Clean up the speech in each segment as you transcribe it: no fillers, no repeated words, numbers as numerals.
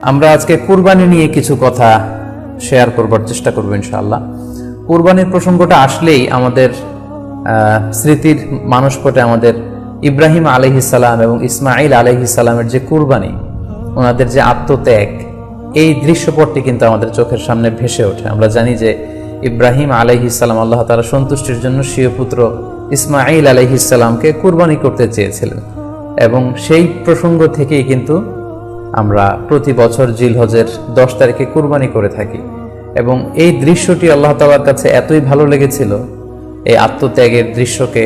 আমরা আজকে কুরবানি নিয়ে কিছু কথা শেয়ার করবার চেষ্টা করব ইনশাআল্লাহ। কুরবানির প্রসঙ্গটা আসলেই আমাদের স্মৃতির মানসপটে আমাদের ইব্রাহিম আলাইহিস সালাম এবং ইসমাঈল আলাইহিস সালামের যে কুরবানি, ওনাদের যে আত্মত্যাগ, এই দৃশ্যপটটি কিন্তু আমাদের চোখের সামনে ভেসে ওঠে। আমরা জানি যে ইব্রাহিম আলাইহিস সালাম আল্লাহ তাআলার সন্তুষ্টির জন্য স্বীয় পুত্র ইসমাঈল আলাইহিস সালামকে কুরবানি করতে চেয়েছিলেন, এবং সেই প্রসঙ্গ থেকেই কিন্তু আমরা প্রতি বছর জিলহজের 10 তারিখে কুরবানি করে থাকি। এবং এই দৃশ্যটি আল্লাহ তাআলার কাছে এতই ভালো লেগেছিল, এই আত্মত্যাগের দৃশ্যকে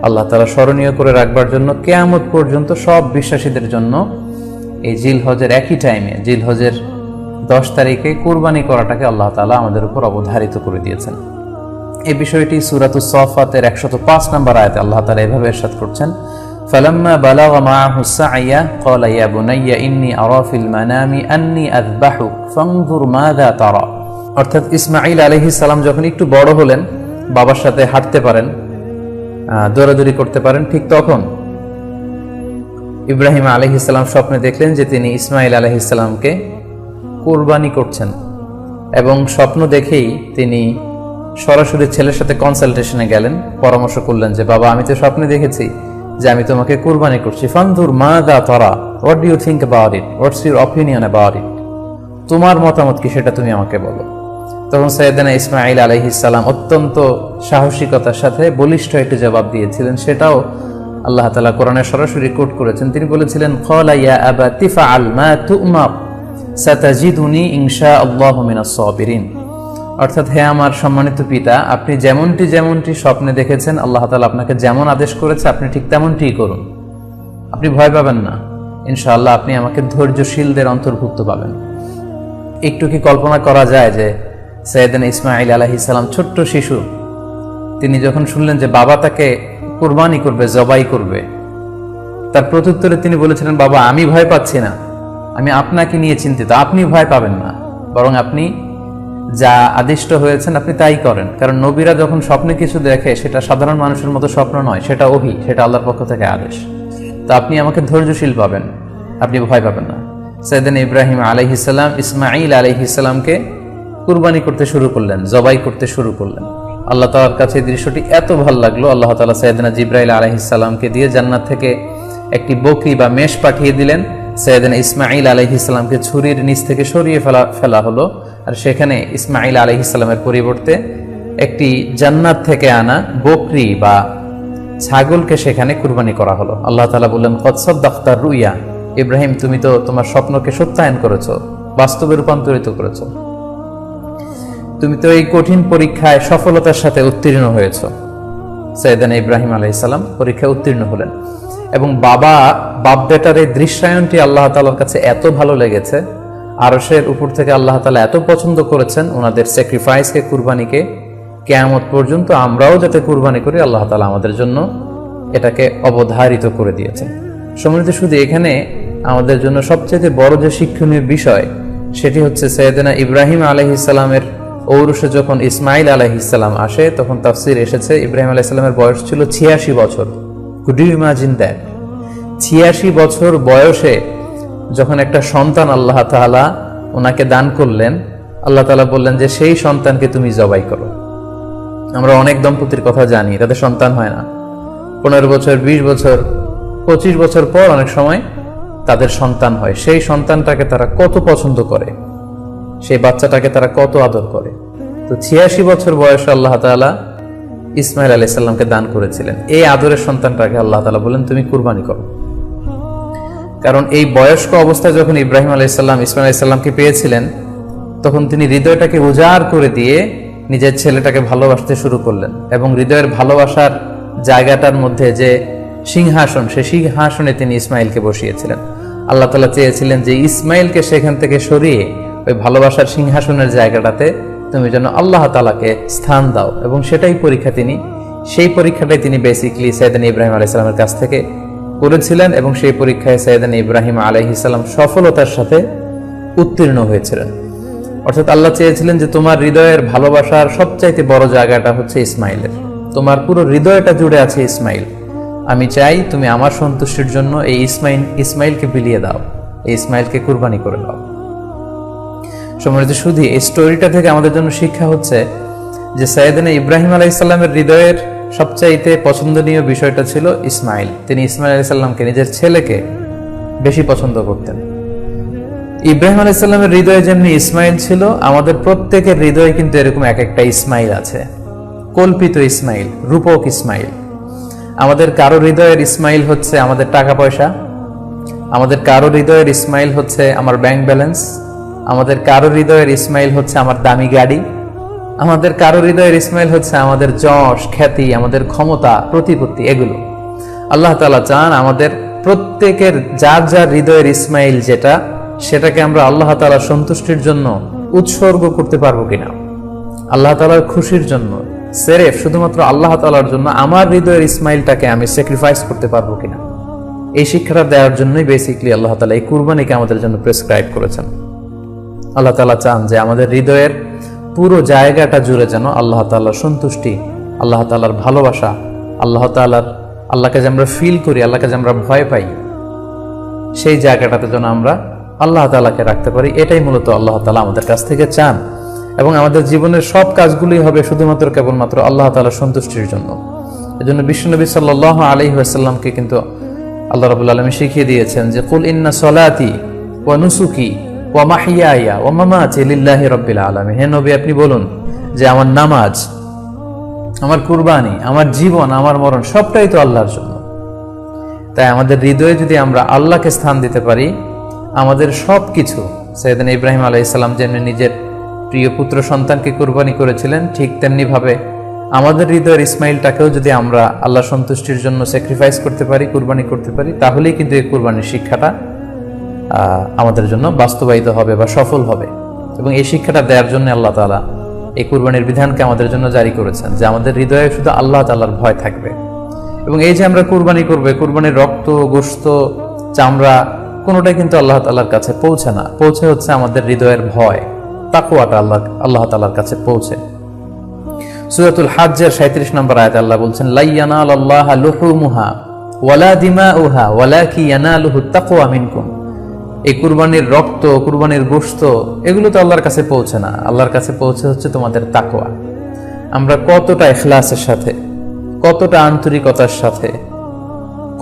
আল্লাহ তাআলা স্মরণীয় করে রাখবার জন্য কিয়ামত পর্যন্ত সব বিশ্বাসীদের জন্য এই জিলহজের একই টাইমে, জিলহজের 10 তারিখে কুরবানি করাটাকে আল্লাহ তাআলা আমাদের উপর অবধারিত করে দিয়েছেন। এই বিষয়টি সূরাতুস সাফাতের 105 নম্বর আয়াতে আল্লাহ তাআলা এভাবে ইরশাদ করছেন, فلما بلغ معه السعي قال يا بني إني أرى في المنام أني أذبحك فانظر ماذا ترى। অর্থাৎ ইসমাঈল আলাইহিস সালাম যখন একটু বড় হলেন, বাবার সাথে হাঁটতে পারেন, দৌড়াদৌড়ি করতে পারেন, ঠিক তখন ইব্রাহিম আলাইহিস সালাম স্বপ্নে দেখলেন যে তিনি ইসমাঈল আলাইহিস সালামকে কুরবানি করছেন, এবং স্বপ্ন দেখেই তিনি সরাসরি ছেলের সাথে কনসালটেশনে গেলেন, পরামর্শ করলেন যে বাবা, আমি তো স্বপ্নে দেখেছি যে আমি তোমাকে কুরবানি করছি, ফানজুর মাযা তারা, what do you think about it, what's your opinion about it, তোমার মতামত কি সেটা তুমি আমাকে বলো। তখন সাইয়েদনা ইসমাঈল আলাইহিস সালাম অত্যন্ত সাহসিকতার সাথে বলিষ্ঠ একটি জবাব দিয়েছিলেন, সেটাও আল্লাহ তাআলা কোরআনে সরাসরি কোট করেছেন। তিনি বলেছিলেন, ক্বালা ইয়া আবাতি ফাআল মা তু'মার সাতাজিদুনি ইনশাআল্লাহু মিনাস সাবিরিন। অর্থাৎ, হে আমার সম্মানিত পিতা, আপনি যেমনটি স্বপ্নে দেখেছেন, আল্লাহ তাআলা আপনাকে যেমন আদেশ করেছে আপনি ঠিক তেমনটিই করুন। আপনি ভয় পাবেন না, ইনশাআল্লাহ আপনি আমাকে ধৈর্যশীলদের অন্তর্ভুক্ত পাবেন। একটু কি কল্পনা করা যায় যে সাইয়েদনা ইসমাঈল আলাইহিস সালাম ছোট্ট শিশু, তিনি যখন শুনলেন যে বাবা তাকে কুরবানি করবে, জবাই করবে, তার প্রত্যুত্তরে তিনি বলেছিলেন, বাবা, আমি ভয় পাচ্ছি না, আমি আপনাকে নিয়ে চিন্তিত, আপনি ভয় পাবেন না, বরং আপনি যা আদিষ্ট হয়েছেন আপনি তাই করেন। কারণ নবীরা যখন স্বপ্নে কিছু দেখে, সেটা সাধারণ মানুষের মতো স্বপ্ন নয়, সেটা ওহী, সেটা আল্লাহর পক্ষ থেকে আদেশ। তো আপনি আমাকে ধৈর্যশীল পাবেন, আপনি ভয় পাবেন না। সাইয়েদনা ইব্রাহিম আলাইহিস সালাম ইসমাঈল আলাইহিস সালামকে কুরবানি করতে শুরু করলেন, জবাই করতে শুরু করলেন। আল্লাহ তাআলার কাছে এই দৃশ্যটি এত ভালো লাগলো, আল্লাহ তাআলা সাইয়েদনা জিবরাইল আলাইহিস সালামকে দিয়ে জান্নাত থেকে একটি বকরি বা মেষ পাঠিয়ে দিলেন। সাইয়েদনা ইসমাঈল আলাইহিস সালামকে ছুরির নিচ থেকে সরিয়ে ফেলা হলো, আর সেখানে ইসমাঈল আলাইহিস সালামের পরিবর্তে একটি জান্নাত থেকে আনা বকরি বা ছাগলকে সেখানে কুরবানি করা হলো। আল্লাহ তাআলা বললেন, কদ সাদ্দাকতা রুইয়া, ইব্রাহিম, তুমি তো তোমার স্বপ্নকে সত্যায়ন করেছো, বাস্তবে রূপান্তরিত করেছো, তুমি তো এই কঠিন পরীক্ষায় সফলতার সাথে উত্তীর্ণ হয়েছো। সাইয়েদনা ইব্রাহিম আলাইহিস সালাম পরীক্ষায় উত্তীর্ণ হলেন, এবং বাপ বেটার এই দৃশ্যায়নটি আল্লাহ তাআলার কাছে এত ভালো লেগেছে, আরশের উপর থেকে আল্লাহ তাআলা এত পছন্দ করেছেন ওনাদের স্যাক্রিফাইসকে, কুরবানিকে, কিয়ামত পর্যন্ত আমরাও যাতে কুরবানি করি, আল্লাহ তাআলা আমাদের জন্য এটাকে অবধারিত করে দিয়েছেন। সম্মানিত, শুধু এখানে আমাদের জন্য সবচেয়ে বড় যে শিক্ষণীয় বিষয়, সেটি হচ্ছে সাইয়েদনা ইব্রাহিম আলাইহিস সালামের ঔরসে যখন ইসমাঈল আলাইহিস সালাম আসে, তখন তাফসীর এসেছে ইব্রাহিম আলাইহিস সালামের বয়স ছিল 86 বছর। Could you imagine that? 86 বছর বয়সে যখন একটা সন্তান আল্লাহ তাআলা ওনাকে দান করলেন, আল্লাহ তাআলা বললেন যে সেই সন্তানকে তুমি জবাই করো। আমরা অনেক দম্পতির কথা জানি, তাদের সন্তান হয় না, 15 বছর, 20 বছর, 25 বছর পর অনেক সময় তাদের সন্তান হয়। সেই সন্তানটাকে তারা কত পছন্দ করে, সেই বাচ্চাটাকে তারা কত আদর করে। তো 86 বছর বয়সে আল্লাহ তাআলা ইসমাঈল আলাইহিস সালামকে দান করেছিলেন। এই আদরের সন্তানটাকে আল্লাহ তাআলা বলেন, তুমি কুরবানি করো। কারণ এই বয়স্ক অবস্থায় যখন ইব্রাহিম আলাইহিস সালাম ইসমাঈল আলাইহিস সালামকে পেয়েছিলেন, তখন তিনি হৃদয়টাকে উজাড় করে দিয়ে নিজের ছেলেটাকে ভালোবাসতে শুরু করলেন, এবং হৃদয়ের ভালোবাসার জায়গাটার মধ্যে যে সিংহাসন, সে সিংহাসনে তিনি ইসমাঈলকে বসিয়েছিলেন। আল্লাহ তাআলা চেয়েছিলেন যে ইসমাঈলকে সেখান থেকে সরিয়ে ওই ভালোবাসার সিংহাসনের জায়গাটাতে তুমি যেন আল্লাহ তাআলাকে স্থান দাও, এবং সেই পরীক্ষাটাই তিনি বেসিক্যালি সাইয়েদনা ইব্রাহিম আলাইহিস সালামের কাছ থেকে করেছিলেন, এবং সেই পরীক্ষায় সাইয়েদনা ইব্রাহিম আলাইহিস সালাম সফলতার সাথে উত্তীর্ণ হয়েছিলেন। অর্থাৎ আল্লাহ চেয়েছিলেন যে তোমার হৃদয়ের ভালোবাসার সবচাইতে বড় জায়গাটা হচ্ছে ইসমাঈলের, তোমার পুরো হৃদয়টা জুড়ে আছে ইসমাঈল। আমি চাই তুমি আমার সন্তুষ্টির জন্য এই ইসমাঈলকে বিলিয়ে দাও, এই ইসমাঈলকে কুরবানি করে দাও। সম্মানিত শুধু এই স্টোরিটা থেকে আমাদের জন্য শিক্ষা হচ্ছে যে সাইয়েদনা ইব্রাহিম আলাইহিস সালামের হৃদয়ের সবচাইতে পছন্দনীয় বিষয়টা ছিল ইসমাইল। তিনি ইসমাইল আলাইহিস সালামকে, নিজের ছেলেকে বেশি পছন্দ করতেন। ইব্রাহিম আলাইহিস সালামের হৃদয়ে যেমনি ইসমাইল ছিল, আমাদের প্রত্যেকের হৃদয়ে কিন্তু এরকম এক একটা ইসমাইল আছে, কল্পিত ইসমাইল, রূপক ইসমাইল। আমাদের কারো হৃদয়ের ইসমাইল হচ্ছে আমাদের টাকা পয়সা, আমাদের কারো হৃদয়ের ইসমাইল হচ্ছে আমার ব্যাংক ব্যালেন্স, আমাদের কারো হৃদয়ের ইসমাইল হচ্ছে আমার দামি গাড়ি, আমাদের কারো হৃদয়ের ইসমাইল হচ্ছে আমাদের যশ খ্যাতি, আমাদের ক্ষমতা প্রতিপত্তি। এগুলো আল্লাহ তাআলা চান আমাদের প্রত্যেকের যার যার হৃদয়ের ইসমাইল যেটা, সেটাকে আমরা আল্লাহ তাআলার সন্তুষ্টির জন্য উৎসর্গ করতে পারবো কিনা, আল্লাহ তাআলার খুশির জন্য, সেরেফ শুধুমাত্র আল্লাহ তাআলার জন্য আমার হৃদয়ের ইসমাইলটাকে আমি স্যাক্রিফাইস করতে পারবো কিনা। এই শিক্ষাটা দেওয়ার জন্যই বেসিক্যালি আল্লাহ তাআলা এই কুরবানিকে আমাদের জন্য প্রেসক্রাইব করেছেন। আল্লাহ তাআলা চান যে আমাদের হৃদয়ের পুরো জায়গাটা জুড়ে যেন আল্লাহ তাআলার সন্তুষ্টি, আল্লাহ তাআলার ভালোবাসা, আল্লাহকে যে আমরা ফিল করি, আল্লাহকে যে আমরা ভয় পাই, সেই জায়গাটাতে যেন আমরা আল্লাহ তাআলাকে রাখতে পারি। এটাই মূলত আল্লাহ তাআলা আমাদের কাছ থেকে চান। এবং আমাদের জীবনের সব কাজগুলোই হবে শুধুমাত্র কেবলমাত্র আল্লাহ তাআলার সন্তুষ্টির জন্য। এজন্য বিশ্বনবী সাল্লাল্লাহু আলাইহি ওয়াসাল্লামকে কিন্তু আল্লাহ রাব্বুল আলামিন শিখিয়ে দিয়েছেন যে কুল ইন্না সলাতি ওয়া নুসুকি ওয়া মাহইয়ায়া ওয়া মামাতি লিল্লাহি রাব্বিল আলামিন। হে নবী, আপনি বলুন যে আমার নামাজ, আমার কুরবানি, আমার জীবন, আমার মরণ সবটাই তো আল্লাহর জন্য। তাই আমাদের হৃদয়ে যদি আমরা আল্লাহকে স্থান দিতে পারি, আমাদের সবকিছু, সাইয়েদনা ইব্রাহিম আলাইহিস সালাম যেমনি নিজের প্রিয় পুত্র সন্তানকে কুরবানি করেছিলেন, ঠিক তেমনি ভাবে আমাদের হৃদয়ের ইসমাইলটাকেও যদি আমরা আল্লাহ সন্তুষ্টির জন্য স্যাক্রিফাইস করতে পারি, কুরবানি করতে পারি, তাহলেই কিন্তু এই কুরবানির শিক্ষাটা আমাদের জন্য বাস্তবায়িত হবে বা সফল হবে। এবং এই শিক্ষাটা দেওয়ার জন্য আল্লাহ তাআলা এই কুরবানির বিধানকে আমাদের জন্য জারি করেছেন, যে আমাদের হৃদয়ে শুধু আল্লাহ তাআলার ভয় থাকবে। এবং এই যে আমরা কুরবানি করবে, কুরবানির রক্ত, গোশত, চামড়া কোনোটাই কিন্তু আল্লাহ তাআলার কাছে পৌঁছে না, পৌঁছে হচ্ছে আমাদের হৃদয়ের ভয়, তাকওয়াটা আল্লাহ তাআলার কাছে পৌঁছে। সূরাতুল হজ্জের 37 নম্বর আয়াতে আল্লাহ বলছেন, লা ইয়ানালাল্লাহা লুহুমুহা ওয়ালা দিমাউহা ওয়ালাকি ইয়ানালুহুত তাকওয়া মিনকুম। এই কুরবানির রক্ত, কুরবানির গোশত, এগুলো তো আল্লাহর কাছে পৌঁছে না, আল্লাহর কাছে পৌঁছে হচ্ছে তোমাদের তাকওয়া। আমরা কতটা ইখলাসের সাথে, কতটা আন্তরিকতার সাথে,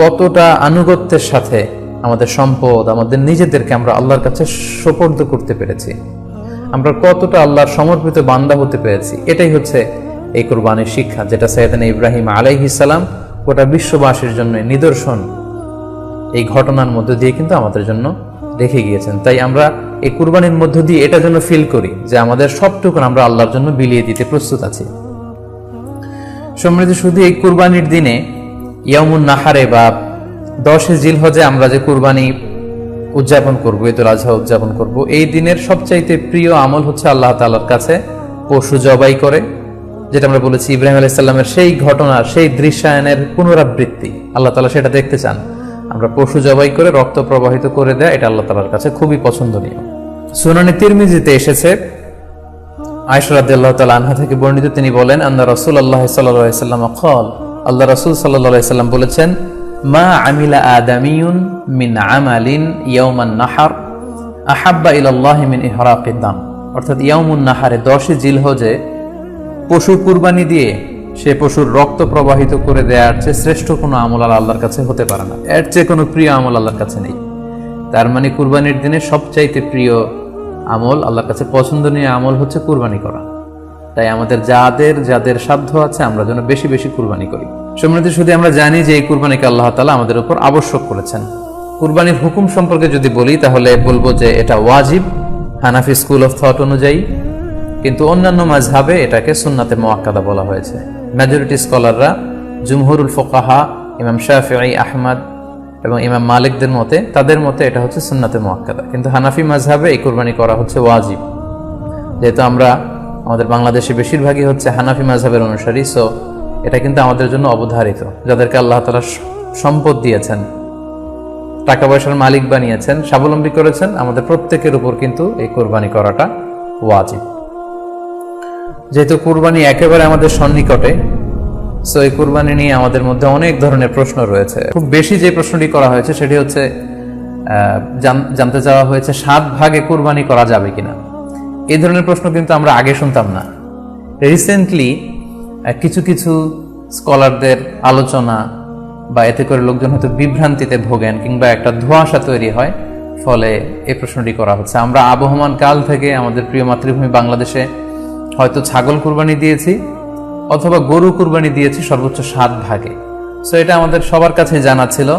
কতটা আনুগত্যের সাথে আমাদের সম্পদ, আমাদের নিজেদেরকে আমরা আল্লাহর কাছে সোপর্দ করতে পেরেছি, আমরা কতটা আল্লাহর সমর্পিত বান্দা হতে পেরেছি, এটাই হচ্ছে এই কুরবানির শিক্ষা, যেটা সাইয়েদনা ইব্রাহিম আলাইহিস সালাম গোটা বিশ্ববাসীর জন্য নিদর্শন এই ঘটনার মধ্য দিয়ে কিন্তু আমাদের জন্য রেখে গিয়েছেন। তাই আমরা এই কুরবানির মধ্য দিয়ে এটা জন্য ফিল করি যে আমাদের সবটুকু আমরা আল্লাহর জন্য বিলিয়ে দিতে প্রস্তুত আছি। সম্মানিত, শুধু এই কুরবানির দিনে ইয়াউমুন নাহারে বা 10 জিলহজে আমরা যে কুরবানি উদযাপন করব, ঈদুল আজহা উদযাপন করব, এই দিনের সবচাইতে প্রিয় আমল হচ্ছে আল্লাহ তাআলার কাছে পশু জবাই করে, যেটা আমরা বলেছি ইব্রাহিম আলাইহিস সালামের সেই ঘটনা, সেই দৃশ্যায়নের পুনরাবৃত্তি আল্লাহ তাআলা সেটা দেখতে চান। আমরা পশু জবাই করে রক্ত প্রবাহিত করে দেয়, এটা আল্লাহ তাআলার কাছে খুবই পছন্দনীয়। সুনানে তিরমিজিতে এসেছে, আয়েশা রাদিয়াল্লাহু তাআলা আনহা থেকে বর্ণিত, তিনি বলেন, আন্না রাসূলুল্লাহ সাল্লাল্লাহু আলাইহি ওয়াসাল্লাম ক্বাল, আল্লাহ রাসূল সাল্লাল্লাহু আলাইহি ওয়াসাল্লাম বলেছেন, মা আমিলা আদামিয়ুন মিন আমালিন ইয়াউমান নাহার আহাব্বা ইলাল্লাহি মিন ইহরাকিদ দাম। অর্থাৎ ইয়াউমুন নাহারে 10 জিলহজে পশু কুরবানি দিয়ে সে পশুর রক্ত প্রবাহিত করে দেওয়ার চেয়ে শ্রেষ্ঠ কোনো আমল আল্লাহর কাছে হতে পারে না, এর চেয়ে কোনো প্রিয় আমল আল্লাহর কাছে নেই। তার মানে কুরবানির দিনে সবচাইতে প্রিয় আমল, আল্লাহর কাছে পছন্দনীয় আমল হচ্ছে কুরবানি করা। তাই আমাদের যাদের সাধ্য আছে আমরা যেন বেশি বেশি কুরবানি করি। সম্মানিত, শুধু আমরা জানি যে এই কুরবানিকে আল্লাহ তাআলা আমাদের উপর আবশ্যক করেছেন। কুরবানির হুকুম সম্পর্কে যদি বলি তাহলে বলবো যে এটা ওয়াজিব হানাফি স্কুল অফ থট অনুযায়ী, কিন্তু অন্যান্য মাযহাবে এটাকে সুন্নাতে মুআক্কাদা বলা হয়েছে। মেজরিটি স্কলাররা, জুমহুরুল ফুকাহা, ইমাম শাফিঈ, আহমদ এবং ইমাম মালিকদের মতে, তাদের মতে এটা হচ্ছে সুন্নাতে মুআক্কাদা। কিন্তু হানাফি মাযহাবে এই কুরবানি করা হচ্ছে ওয়াজিব। যেহেতু আমাদের বাংলাদেশে বেশিরভাগই হচ্ছে হানাফি মাযহাবের অনুসারী, সো এটা কিন্তু আমাদের জন্য অবধারিত। যাদেরকে আল্লাহ তাআলা সম্পদ দিয়েছেন, টাকা পয়সার মালিক বানিয়েছেন, স্বাবলম্বী করেছেন, আমাদের প্রত্যেকের উপর কিন্তু এই কুরবানি করাটা ওয়াজিব। যেহেতু কুরবানি একেবারে আমাদের সন্নিকটে, সো এই কুরবানি নিয়ে আমাদের মধ্যে অনেক ধরনের প্রশ্ন রয়েছে। খুব বেশি যে প্রশ্নটি করা হয়েছে সেটি হচ্ছে জানতে চাওয়া হয়েছে 7 ভাগে কুরবানি করা যাবে কিনা। এই ধরনের প্রশ্ন কিন্তু আমরা আগে শুনতাম না। রিসেন্টলি কিছু কিছু স্কলারদের আলোচনা বা এতে করে লোকজন হয়তো বিভ্রান্তিতে ভোগেন কিংবা একটা ধোঁয়াশা তৈরি হয়, ফলে এই প্রশ্নটি করা হচ্ছে। আমরা আবহমান কাল থেকে আমাদের প্রিয় মাতৃভূমি বাংলাদেশে হয়তো ছাগল কুরবানি দিয়েছি অথবা গরু কুরবানি দিয়েছি সর্বোচ্চ 7 ভাগে। সো এটা আমাদের সবার কাছে জানা ছিল,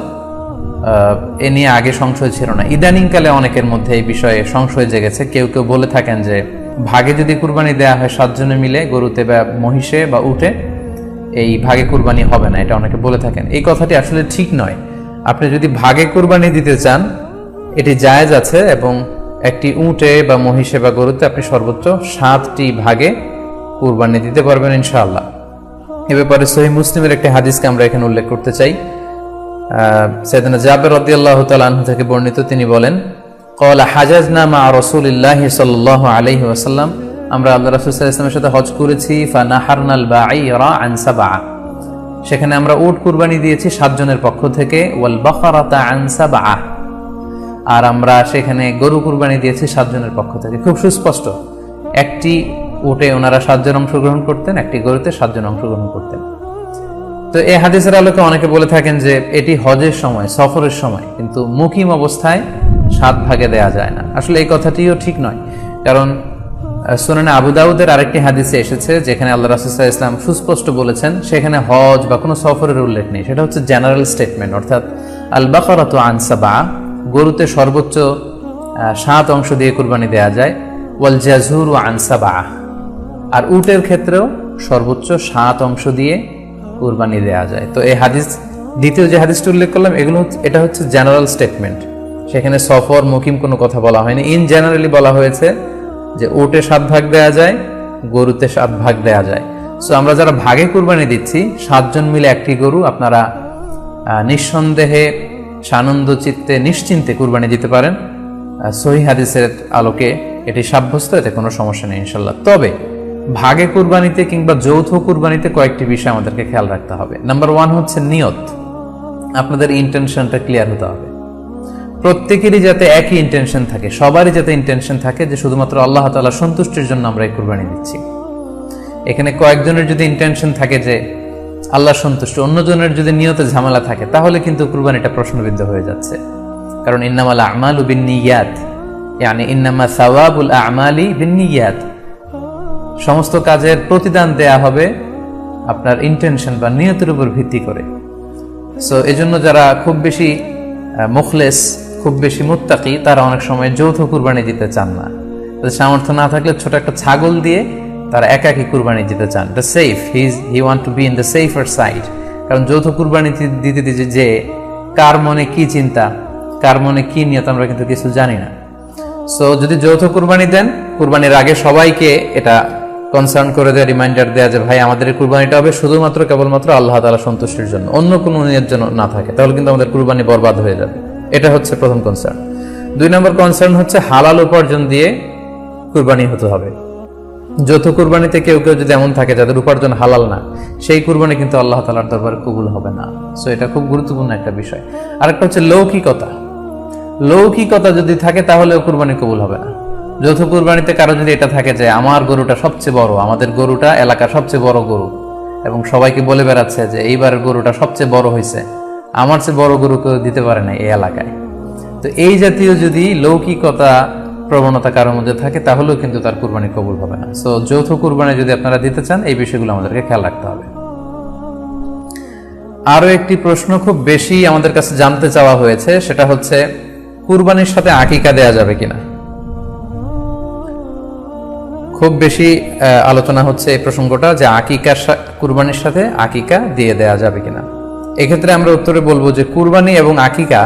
এ নিয়ে আগে সংশয় ছিল না। ইদানিংকালে অনেকের মধ্যে এই বিষয়ে সংশয় জেগেছে। কেউ কেউ বলে থাকেন যে ভাগে যদি কুরবানি দেয়া হয় 7 জনে মিলে, গরুতে বা মহিষে বা উটে, এই ভাগে কুরবানি হবে না, এটা অনেকে বলে থাকেন। এই কথাটি আসলে ঠিক নয়। আপনি যদি ভাগে কুরবানি দিতে চান এটি জায়েজ আছে, এবং একটি উটে বা মহিষে বা গরুতে আপনি সর্বোচ্চ 7টি ভাগে কুরবানি দিতে পারবেন ইনশাআল্লাহ। এ ব্যাপারে সহিহ মুসলিমের একটি হাদিসকে আমরা এখানে উল্লেখ করতে চাই। সাইয়েদনা জাবের রাদিয়াল্লাহু তাআলা আনহু থেকে বর্ণিত, তিনি বলেন, ক্বালা হাজাজনা মা রাসূলিল্লাহি সাল্লাল্লাহু আলাইহি ওয়াসাল্লাম, আমরা আল্লাহ রাসূল সাল্লাল্লাহু আলাইহি ওয়াসাল্লামের সাথে হজ করেছি। ফানাহারনাল বাঈরা আন সাবআ, সেখানে আমরা উট কুরবানি দিয়েছি 7 জনের পক্ষ থেকে। ওয়াল বাকারাতা আন সাবআ, আর আমরা সেখানে গরু কুরবানি দিয়েছি 7 জনের পক্ষ থেকে। খুব সুস্পষ্ট, একটি উটে ওনারা 7 জন অংশগ্রহণ করতেন, একটি গরুতে 7 জন অংশগ্রহণ করতেন। তো এই হাদিসের আলোকে অনেকে বলে থাকেন যে এটি হজের সময়, সফরের সময়, কিন্তু মুকিম অবস্থায় 7 ভাগে দেয়া যায় না। আসলে এই কথাটিও ঠিক নয়, কারণ সুনানে আবু দাউদের আরেকটি হাদিসে এসেছে যেখানে আল্লাহ রাসূল সাল্লাল্লাহু আলাইহি ওয়াসাল্লাম সুস্পষ্ট বলেছেন, সেখানে হজ বা কোনো সফরের উল্লেখ নেই। সেটা হচ্ছে জেনারেল স্টেটমেন্ট, অর্থাৎ আল বাকারাতু আন সাবআ, গরুতে সর্বোচ্চ 7 অংশ দিয়ে কুরবানি দেয়া যায়। ওয়াল জাযুরু আন সাবআ, আর উটের ক্ষেত্রেও সর্বোচ্চ 7 অংশ দিয়ে কুরবানি দেয়া যায়। তো এই হাদিস, দ্বিতীয় যে হাদিসটি উল্লেখ করলাম, এটা হচ্ছে জেনারেল স্টেটমেন্ট। সেখানে সফর মুকিম কোনো কথা বলা হয়নি। ইন জেনারেলি বলা হয়েছে যে উটে 7 ভাগ দেয়া যায়, গরুতে 7 ভাগ দেয়া যায়। সো আমরা যারা ভাগে কুরবানি দিচ্ছি 7 জন মিলে একটি গরু, আপনারা নিঃসন্দেহে সানন্দ চিত্তে নিশ্চিন্তে কুরবানি দিতে পারেন। সহিহ হাদিসের আলোকে এটি সাব্যস্ত, এতে কোনো সমস্যা নেই ইনশাল্লাহ। তবে ভাগে কুরবানিতে কিংবা যৌথ কুরবানিতে কয়েকটি বিষয় আমাদেরকে খেয়াল রাখতে হবে। নাম্বার 1 হচ্ছে নিয়ত। আপনাদের ইন্টেনশনটা ক্লিয়ার হতে হবে। প্রত্যেকেরই যাতে একই ইন্টেনশন থাকে, সবারই যাতে ইন্টেনশন থাকে যে শুধুমাত্র আল্লাহ তাআলা সন্তুষ্টির জন্য আমরা এই কুরবানি দিচ্ছি। এখানে কয়েকজনের যদি ইন্টেনশন থাকে যে আল্লাহ সন্তুষ্ট, অন্যজনের যদি নিয়তে ঝামেলা থাকে, তাহলে কিন্তু কুরবানিটা প্রশ্নবিদ্ধ হয়ে যাচ্ছে। কারণ ইন্নামাল আমালু বিন্নিয়াত, ইয়ানি ইন্নামা সাওয়াবুল আমালি বিন্নিয়াত, সমস্ত কাজের প্রতিদান দেয়া হবে আপনার ইন্টেনশন বা নিয়তের উপর ভিত্তি করে। সো এজন্য যারা খুব বেশি মুখলেস, খুব বেশি মুত্তাকি, তারা অনেক সময় যৌথ কুরবানি দিতে চান না। সামর্থ্য না থাকলে ছোট একটা ছাগল দিয়ে তারা একাকি কুরবানি দিতে চান। The safe, he want to be in the safer side. কারণ যৌথ কুরবানি দিতে দিতে যে কার মনে কি চিন্তা, কার মনে কি নিয়ত, আমরা কিন্তু কিছু জানি না। সো যদি যৌথ কুরবানি দেন, কুরবানির আগে সবাইকে এটা কনসার্ন করে দেয়, রিমাইন্ডার দেয়া যে ভাই আমাদের এই কুরবানিটা হবে শুধুমাত্র কেবলমাত্র আল্লাহ তাআলা সন্তুষ্টির জন্য, অন্য কোনো নিয়তের জন্য না থাকে, তাহলে কিন্তু আমাদের কুরবানি বরবাদ হয়ে যাবে। এটা হচ্ছে প্রথম কনসার্ন। 2 নম্বর কনসার্ন হচ্ছে হালাল উপার্জন দিয়ে কুরবানি হতে হবে। যৌথ কুরবানিতে কেউ কেউ যদি এমন থাকে যাদের উপার্জন হালাল না, সেই কুরবানি কিন্তু আল্লাহ তাআলার দরবারে কবুল হবে না। সো এটা খুব গুরুত্বপূর্ণ একটা বিষয়। আরেকটা হচ্ছে লৌকিকতা। লৌকিকতা যদি থাকে তাহলেও কুরবানি কবুল হবে না। যৌথ কুরবানিতে কারো যদি এটা থাকে যে আমার গরুটা সবচেয়ে বড়, আমাদের গরুটা এলাকার সবচেয়ে বড় গরু, এবং সবাইকে বলে বেড়াচ্ছে যে এইবারের গরুটা সবচেয়ে বড় হয়েছে, আমার চেয়ে বড় গরু কেউ দিতে পারে না এই এলাকায়। তো এই জাতীয় যদি লৌকিকতা প্রবণতা কারোর মধ্যে থাকে, তাহলেও কিন্তু তার কুরবানি কবুল হবে না। সো যৌথ কুরবানি যদি আপনারা দিতে চান, এই বিষয়গুলো আমাদেরকে খেয়াল রাখতে হবে। আরো একটি প্রশ্ন খুব বেশি আমাদের কাছে জানতে চাওয়া হয়েছে, সেটা হচ্ছে কুরবানির সাথে আকিকা দেয়া যাবে কিনা। খুব বেশি আলোচনা হচ্ছে এই প্রসঙ্গটা যে কুরবানির সাথে আকিকা দিয়ে দেয়া যাবে কিনা। এক্ষেত্রে আমরা উত্তরে বলবো যে কুরবানি এবং আকিকা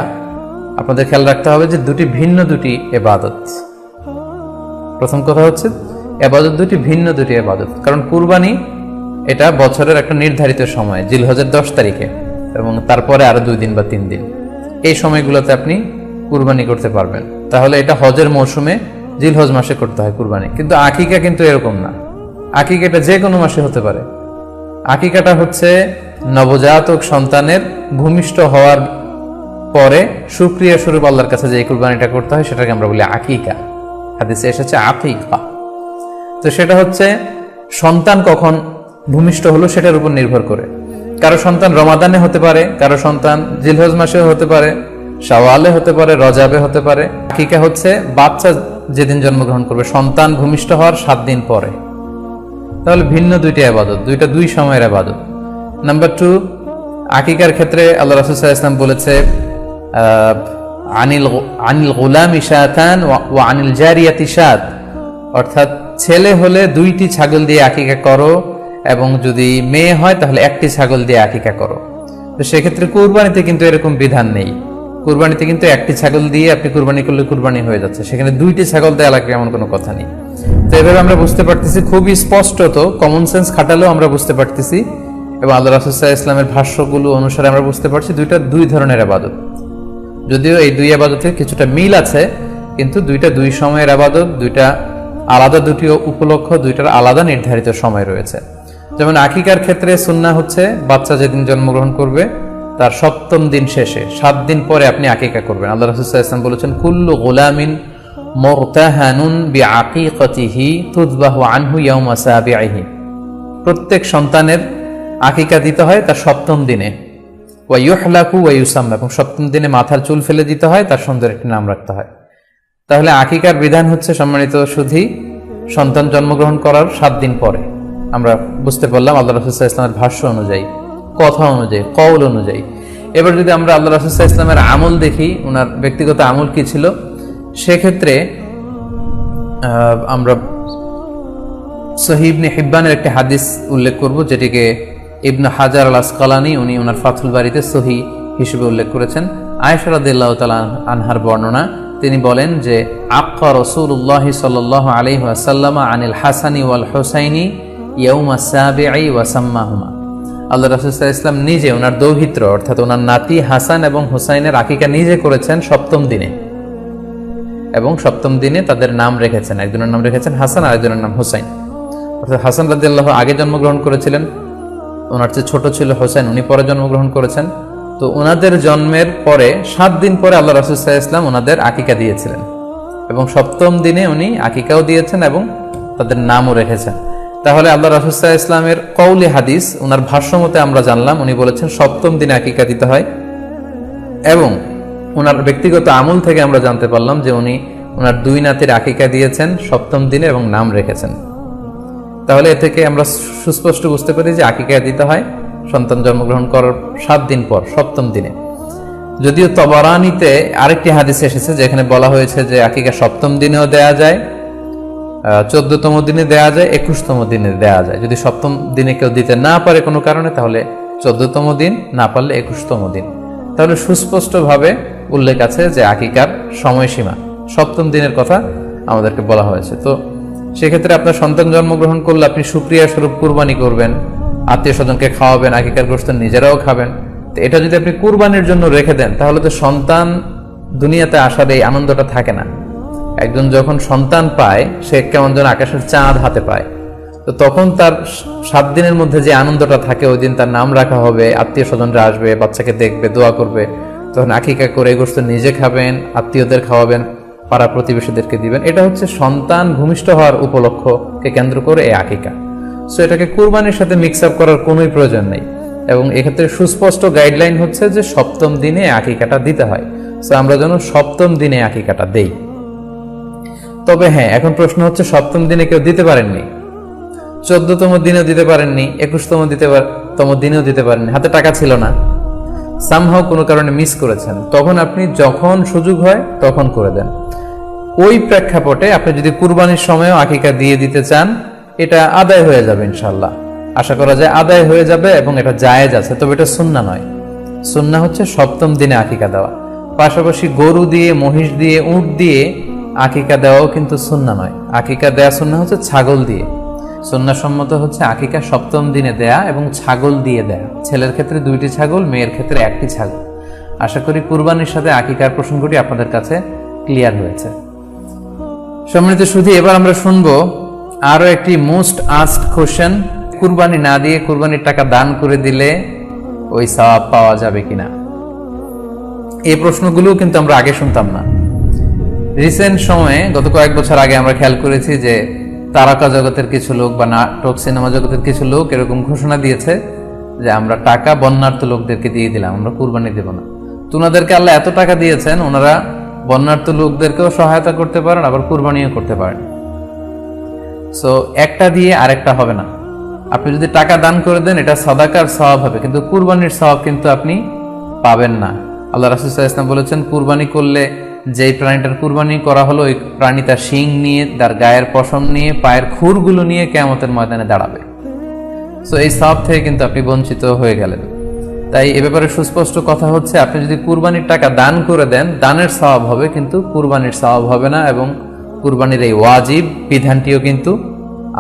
আপনাদের খেয়াল রাখতে হবে যে ভিন্ন দুটি ইবাদত। প্রথম কথা হচ্ছে ইবাদত ভিন্ন দুটি ইবাদত। কারণ কুরবানি এটা বছরের একটা নির্ধারিত সময়, জিলহজের 10 তারিখে, এবং তারপরে আরো 2 দিন বা 3 দিন, এই সময়গুলোতে আপনি কুরবানি করতে পারবেন। তাহলে এটা হজের মৌসুমে জিলহজ মাসে করতে হয় কুরবানি। কিন্তু আকিকা কিন্তু এরকম না। আকিকাটা যে কোনো মাসে হতে পারে। আকিকাটা হচ্ছে নবজাতক সন্তানের ভূমিষ্ঠ হওয়ার পরে শুকরিয়া স্বরূপ আল্লাহর কাছে যে কুরবানিটা করতে হয়, সেটাকে আমরা বলি আকিকা। হাদিসে এসেছে আকিকা। তো সেটা হচ্ছে সন্তান কখন ভূমিষ্ঠ হলো সেটার উপর নির্ভর করে। কারো সন্তান রমাদানে হতে পারে, কারো সন্তান জিলহজ মাসেও হতে পারে, শাওয়ালে হতে পারে, রজাবে হতে পারে। আকিকা হচ্ছে বাচ্চা যেদিন জন্মগ্রহণ করবে, সন্তান ভূমিষ্ঠ হওয়ার 7 দিন পরে। তাহলে ভিন্ন দুইটি ইবাদত, দুই সময়ের ইবাদত। নাম্বার 2, আকিকার ক্ষেত্রে আল্লাহ রাসূল সাল্লাল্লাহু আলাইহি ওয়াসাল্লাম বলেছে আনিল গুলামি শাতান ওয়া আনিল জারিয়াতি শাত, অর্থাৎ ছেলে হলে 2টি ছাগল দিয়ে আকিকা করো, এবং যদি মেয়ে হয় তাহলে 1টি ছাগল দিয়ে আকিকা করো। তো সেক্ষেত্রে কুরবানিতে কিন্তু এরকম বিধান নেই। কুরবানিতে কিন্তু 1টি ছাগল দিয়ে আপনি কুরবানি করলে কুরবানি হয়ে যাচ্ছে, সেখানে 2টি ছাগল দেওয়া লাগবে এমন কোনো কথা নেই। তো এভাবে আমরা বুঝতে পারতেছি, খুবই স্পষ্টত কমন সেন্স খাটালেও আমরা বুঝতে পারতেছি, এবং আল্লাহ রাসূল সাল্লাল্লাহু আলাইহি ওয়াসাল্লামের ভাষ্যগুলো অনুসারে আমরা বুঝতে পারছি দুইটা 2 ধরনের ইবাদত। যদিও এই 2 ইবাদতের কিছুটা মিল আছে, কিন্তু 2 সময়ের ইবাদত, 2টা আলাদা, 2টি উপলক্ষ, 2টার আলাদা নির্ধারিত সময় রয়েছে। যেমন আকিকার ক্ষেত্রে সুন্নাহ হচ্ছে বাচ্চা যেদিন জন্মগ্রহণ করবে তার 7ম দিন শেষে 7 দিন পরে আপনি আকিকা করবেন। আল্লাহ রাসূল সাল্লাল্লাহু আলাইহি ওয়াসাল্লাম বলেছেন, কুল্লু গুলামিন মুরতাহানুন বিআকিকাতিহি তুযবাহু আনহু ইয়াওমা সাবিহি, প্রত্যেক সন্তানের আকিকা দিতে হয় তার 7ম দিনে। ওয়া ইউহলাকু ওয়া ইউসাম্মা, এবং 7ম দিনে মাথার চুল ফেলে দিতে হয়, তার সুন্দর একটি নাম রাখতে হয়। তাহলে আকিকার বিধান হচ্ছে সম্মানিত সুধী সন্তান জন্মগ্রহণ করার 7 দিন পরে। আমরা বুঝতে পারলাম আল্লাহ রাসূল সাল্লাল্লাহু আলাইহি ওয়াসাল্লামের ভাষ্য অনুযায়ী, কথা অনুযায়ী, কওল অনুযায়ী। এবার যদি আমরা আল্লাহ রাসূল সাল্লাল্লাহু আলাইহি ওয়াসাল্লামের আমল দেখি, ওনার ব্যক্তিগত আমল কি ছিল, সেক্ষেত্রে আমরা সহিহ ইবনে হিব্বানের একটি হাদিস উল্লেখ করব, যেটিকে ইবনে হাজার আল আসকালানী উনি ওনার ফাথুল বারীতে সহিহ হিসেবে উল্লেখ করেছেন। আয়েশা রাদিয়াল্লাহু তাআলা আনহার বর্ণনা, তিনি বলেন যে আক্কা রাসূলুল্লাহ সাল্লাল্লাহু আলাইহি ওয়াসাল্লাম আনিল হাসানি ওয়াল হুসাইনি ইয়াউমা সাবিঈ ওয়া সাম্মাহুমা, আল্লাহ রাসূল সাল্লাল্লাহু আলাইহি ওয়াসাল্লাম নিজে ওনার দৌহিত্র অর্থাৎ ওনার নাতি হাসান এবং হুসাইনের আকিকা নিজে করেছেন 7ম দিনে, এবং 7ম দিনে তাদের নাম রেখেছেন। একজনের নাম রেখেছেন হাসান, আরেকজনের নাম হুসাইন। অর্থাৎ হাসান রাদিয়াল্লাহু আগে জন্মগ্রহণ করেছিলেন, ওনার চেয়ে ছোট ছিল হুসাইন, উনি পরে জন্মগ্রহণ করেছেন। তো ওনাদের জন্মের পরে 7 দিন পরে আল্লাহ রাসূল সাল্লাল্লাহু আলাইহি ওয়াসাল্লাম ওনাদের আকিকা দিয়েছিলেন, এবং 7ম দিনে উনি আকিকাও দিয়েছেন এবং তাদের নামও রেখেছেন। তাহলে আল্লাহ রাসূল সাল্লাল্লাহু আলাইহি ওয়াসাল্লামের কওলি হাদিস, ওনার ভাষ্য মতে আমরা জানলাম উনি বলেছেন 7ম দিনে আকিকা দিতে হয়, এবং ওনার ব্যক্তিগত আমল থেকে আমরা জানতে পারলাম যে উনি ওনার 2 নাতির আকিকা দিয়েছেন 7ম দিনে এবং নাম রেখেছেন। তাহলে এ থেকে আমরা সুস্পষ্ট বুঝতে পারি যে আকিকা দিতে হয় সন্তান জন্মগ্রহণ করার 7 দিন পর, 7ম দিনে। যদিও তবরানীতে আরেকটি হাদিস এসেছে যেখানে বলা হয়েছে যে আকিকা 7ম দিনেও দেয়া যায়, 14তম দিনে দেয়া যায়, 21তম দিনে দেয়া যায়। যদি 7ম দিনে কেউ দিতে না পারে কোনো কারণে, তাহলে 14তম দিন, না পারলে 21তম দিন। তাহলে সুস্পষ্টভাবে উল্লেখ আছে যে আকিকার সময়সীমা 7ম দিনের কথা আমাদেরকে বলা হয়েছে। তো সেক্ষেত্রে আপনার সন্তান জন্মগ্রহণ করলে আপনি শুকরিয়া স্বরূপ কুরবানি করবেন, আত্মীয় স্বজনকে খাওয়াবেন, আকিকার গোশত নিজেরাও খাবেন। তো এটা যদি আপনি কুরবানির জন্য রেখে দেন, তাহলে তো সন্তান দুনিয়াতে আসার এই আনন্দটা থাকে না। একজন যখন সন্তান পায়, সে কেমন যেন আকাশের চাঁদ হাতে পায়। তো তখন তার 7 দিনের মধ্যে যে আনন্দটা থাকে, ওই দিন তার নাম রাখা হবে, আত্মীয় স্বজনরা আসবে, বাচ্চাকে দেখবে, দোয়া করবে, তখন আকিকা করে গোশত নিজে খাবেন, আত্মীয়দের খাওয়াবেন, পাড়া প্রতিবেশীদেরকে দিবেন। এটা হচ্ছে সন্তান ভূমিষ্ঠ হওয়ার উপলক্ষকে কেন্দ্র করে এই আকিকা। সো এটাকে কুরবানির সাথে মিক্স আপ করার কোনোই প্রয়োজন নেই, এবং এক্ষেত্রে সুস্পষ্ট গাইডলাইন হচ্ছে যে 7ম দিনে আকিকাটা দিতে হয়। সো আমরা যেন 7ম দিনে আকিকাটা দেই। তবে হ্যাঁ, এখন প্রশ্ন হচ্ছে 7ম দিনে কেউ দিতে পারেননি, 14তম দিনেও দিতে পারেননি, 21তম দিনেও দিতে পারেননি, হাতে টাকা ছিল না, সামহাও কোনো কারণে মিস করেছেন, তখন আপনি যখন সুযোগ হয় তখন করে দেন। ওই প্রেক্ষাপটে আপনি যদি কুরবানির সময়ও আকিকা দিয়ে দিতে চান, এটা আদায় হয়ে যাবে ইনশাআল্লাহ। আশা করা যায় আদায় হয়ে যাবে, এবং এটা জায়েজ আছে। তবে এটা সুন্নাহ নয়। সুন্নাহ হচ্ছে 7ম দিনে আকিকা দেওয়া। পাশাপাশি গরু দিয়ে, মহিষ দিয়ে, উট দিয়ে আকিকা দেওয়াও কিন্তু সুন্নাহ নয়। আকিকা দেয়া সুন্নাহ হচ্ছে ছাগল দিয়ে। সুন্নাহসম্মত হচ্ছে আকিকা 7ম দিনে দেয়া এবং ছাগল দিয়ে দেয়া। ছেলের ক্ষেত্রে 2টি ছাগল, মেয়ের ক্ষেত্রে 1টি ছাগল। আশা করি কুরবানির সাথে আকিকার প্রসঙ্গটি আপনাদের কাছে ক্লিয়ার হয়েছে। সম্মানিত সুধী, এবার আমরা শুনবো আরো একটি মোস্ট আস্কড কোশ্চেন। কুরবানি না দিয়ে কুরবানির টাকা দান করে দিলে ওই সওয়াব পাওয়া যাবে কিনা? এই প্রশ্নগুলো কিন্তু আমরা আগে শুনতাম না। রিসেন্ট সময়ে, গত কয়েক বছর আগে আমরা খেয়াল করেছি যে তারকা জগতের কিছু লোক বা নাটক সিনেমা জগতের কিছু লোক এরকম ঘোষণা দিয়েছে যে আমরা টাকা বন্যার্থ লোকদেরকে দিয়ে দিলাম, আমরা কুরবানি দেব না। তো ওনাদেরকে আল্লাহ এত টাকা দিয়েছেন, ওনারা বন্যার্থ লোকদেরকেও সহায়তা করতে পারেন, আবার কুরবানিও করতে পারেন। সো একটা দিয়ে আরেকটা হবে না। আপনি যদি টাকা দান করে দেন এটা সাদাকার সওয়াব হবে, কিন্তু কুরবানির সওয়াব কিন্তু আপনি পাবেন না। আল্লাহ রাসূল সাল্লাল্লাহু আলাইহি ওয়াসাল্লাম বলেছেন, কুরবানি করলে যেই প্রাণীটার কুরবানি করা হলো ওই প্রাণী তার শিং নিয়ে, তার গায়ের পশম নিয়ে, পায়ের খুরগুলো নিয়ে কিয়ামতের ময়দানে দাঁড়াবে। সো এই সওয়াব থেকে কিন্তু আপনি বঞ্চিত হয়ে গেলেন। তাই এ ব্যাপারে সুস্পষ্ট কথা হচ্ছে, আপনি যদি কুরবানির টাকা দান করে দেন, দানের সওয়াব হবে, কিন্তু কুরবানির সওয়াব হবে না, এবং কুরবানির এই ওয়াজিব বিধানটিও কিন্তু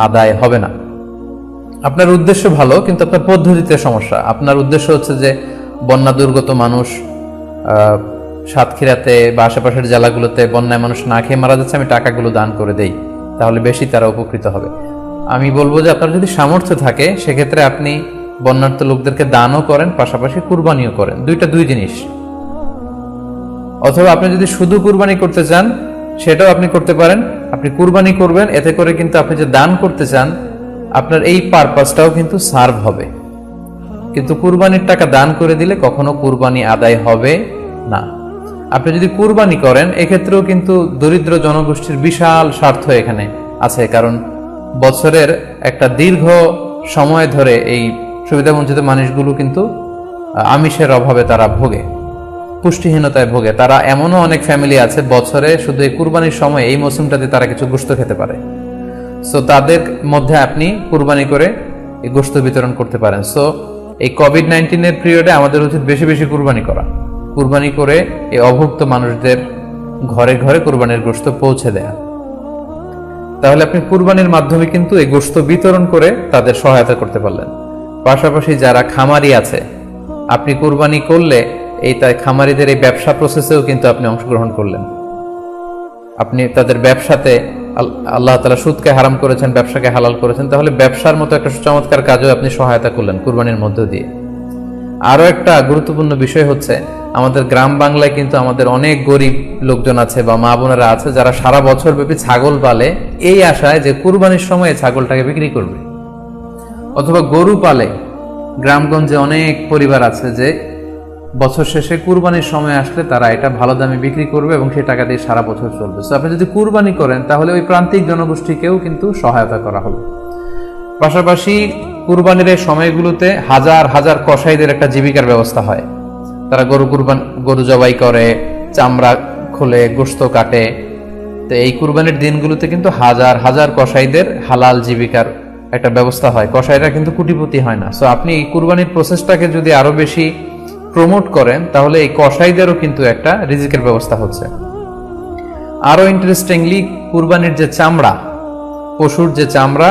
আদায় হবে না। আপনার উদ্দেশ্য ভালো, কিন্তু আপনার পদ্ধতিতে সমস্যা। আপনার উদ্দেশ্য হচ্ছে যে বন্যা দুর্গত মানুষ, সাতক্ষীরাতে বা আশেপাশের জেলাগুলোতে বন্যায় মানুষ না খেয়ে মারা যাচ্ছে, আমি টাকাগুলো দান করে দেই, তাহলে বেশি তারা উপকৃত হবে। আমি বলবো যে আপনার যদি সামর্থ্য থাকে সেক্ষেত্রে আপনি বন্যার্থ লোকদেরকে দানও করেন, পাশাপাশি কুরবানিও করেন, দুই জিনিস। অথবা আপনি যদি শুধু কুরবানি করতে চান সেটাও আপনি করতে পারেন। আপনি কুরবানি করবেন, এতে করে কিন্তু আপনি যে দান করতে চান আপনার এই পারপাসটাও কিন্তু সার্ভ হবে। কিন্তু কুরবানির টাকা দান করে দিলে কখনো কুরবানি আদায় হবে না। আপনি যদি কুরবানি করেন এক্ষেত্রেও কিন্তু দরিদ্র জনগোষ্ঠীর বিশাল স্বার্থ এখানে আছে, কারণ বছরের একটা দীর্ঘ সময় ধরে এই সুবিধাবঞ্চিত মানুষগুলো কিন্তু আমিষের অভাবে তারা ভোগে, পুষ্টিহীনতায় ভোগে। তারা এমনও অনেক ফ্যামিলি আছে বছরে শুধু এই কুরবানির সময় এই মৌসুমটাতে তারা কিছু গোশত খেতে পারে। সো তাদের মধ্যে আপনি কুরবানি করে এই গোশত বিতরণ করতে পারেন। সো এই কোভিড-19 পিরিয়ডে আমাদের উচিত বেশি বেশি কুরবানি করা, কুরবানি করে এই অভুক্ত মানুষদের ঘরে ঘরে কুরবানির গোশত পৌঁছে দেয়া। তাহলে আপনি কুরবানির মাধ্যমে কিন্তু এই গোশত বিতরণ করে তাদের সহায়তা করতে পারলেন। পাশাপাশি যারা খামারি আছে, আপনি কুরবানি করলে এই তাই খামারিদের এই ব্যবসা প্রসেসেও কিন্তু আপনি অংশগ্রহণ করলেন। আপনি তাদের ব্যবসাতে, আল্লাহ তাআলা সুদকে হারাম করেছেন, ব্যবসাকে হালাল করেছেন, তাহলে ব্যবসার মতো একটা চমৎকার কাজও আপনি সহায়তা করলেন কুরবানির মধ্য দিয়ে। আরো একটা গুরুত্বপূর্ণ বিষয় হচ্ছে, আমাদের গ্রাম বাংলায় কিন্তু আমাদের অনেক গরিব লোকজন আছে বা মা বোনেরা আছে যারা সারা বছর ব্যাপী ছাগল পালে এই আশায় যে কুরবানির সময় ছাগলটাকে বিক্রি করবে, অথবা গরু পালে। গ্রামগঞ্জে অনেক পরিবার আছে যে বছর শেষে কুরবানির সময় আসলে তারা এটা ভালো দামে বিক্রি করবে এবং সেই টাকা দিয়ে সারা বছর চলবে। সো আপনি যদি কুরবানি করেন তাহলে ওই প্রান্তিক জনগোষ্ঠীকেও কিন্তু সহায়তা করা হবে। পাশাপাশি কুরবানির এই সময়গুলোতে হাজার হাজার কসাইদের একটা জীবিকার ব্যবস্থা হয়। তারা গরু জবাই করে, চামড়া খোলে, গোশত কাটে। তো এই কুরবানির দিনগুলোতে কিন্তু হাজার হাজার কসাইদের হালাল জীবিকার একটা ব্যবস্থা হয়। কসাইরা কিন্তু কোটিপতি হয় না। সো আপনি এই কুরবানির প্রসেসটাকে যদি আরো বেশি প্রমোট করেন তাহলে এই কসাইদেরও কিন্তু একটা রিজিকের ব্যবস্থা হচ্ছে। আরো ইন্টারেস্টিংলি, কুরবানির যে চামড়া, পশুর যে চামড়া,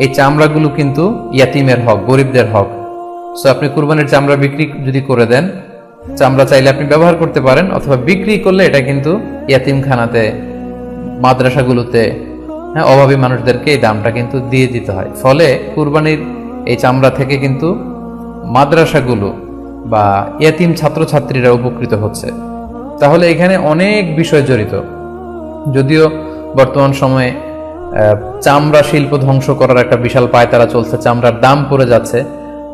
এই চামড়াগুলো কিন্তু ইয়াতিমের হক, গরিবদের হক। সো আপনি কুরবানির চামড়া বিক্রি যদি করে দেন, চামড়া চাইলে আপনি ব্যবহার করতে পারেন, অথবা বিক্রি করলে এটা কিন্তু ইয়াতিমখানাতে, মাদ্রাসাগুলোতে, অভাবী মানুষদেরকে এই দামটা কিন্তু দিয়ে দিতে হয়। ফলে কুরবানির এই চামড়া থেকে কিন্তু মাদ্রাসাগুলো বা ইয়াতিম ছাত্রছাত্রীরা উপকৃত হচ্ছে। তাহলে এখানে অনেক বিষয় জড়িত। যদিও বর্তমান সময়ে চামড়া শিল্প ধ্বংস করার একটা বিশাল পায়তারা চলছে, চামড়ার দাম পড়ে যাচ্ছে।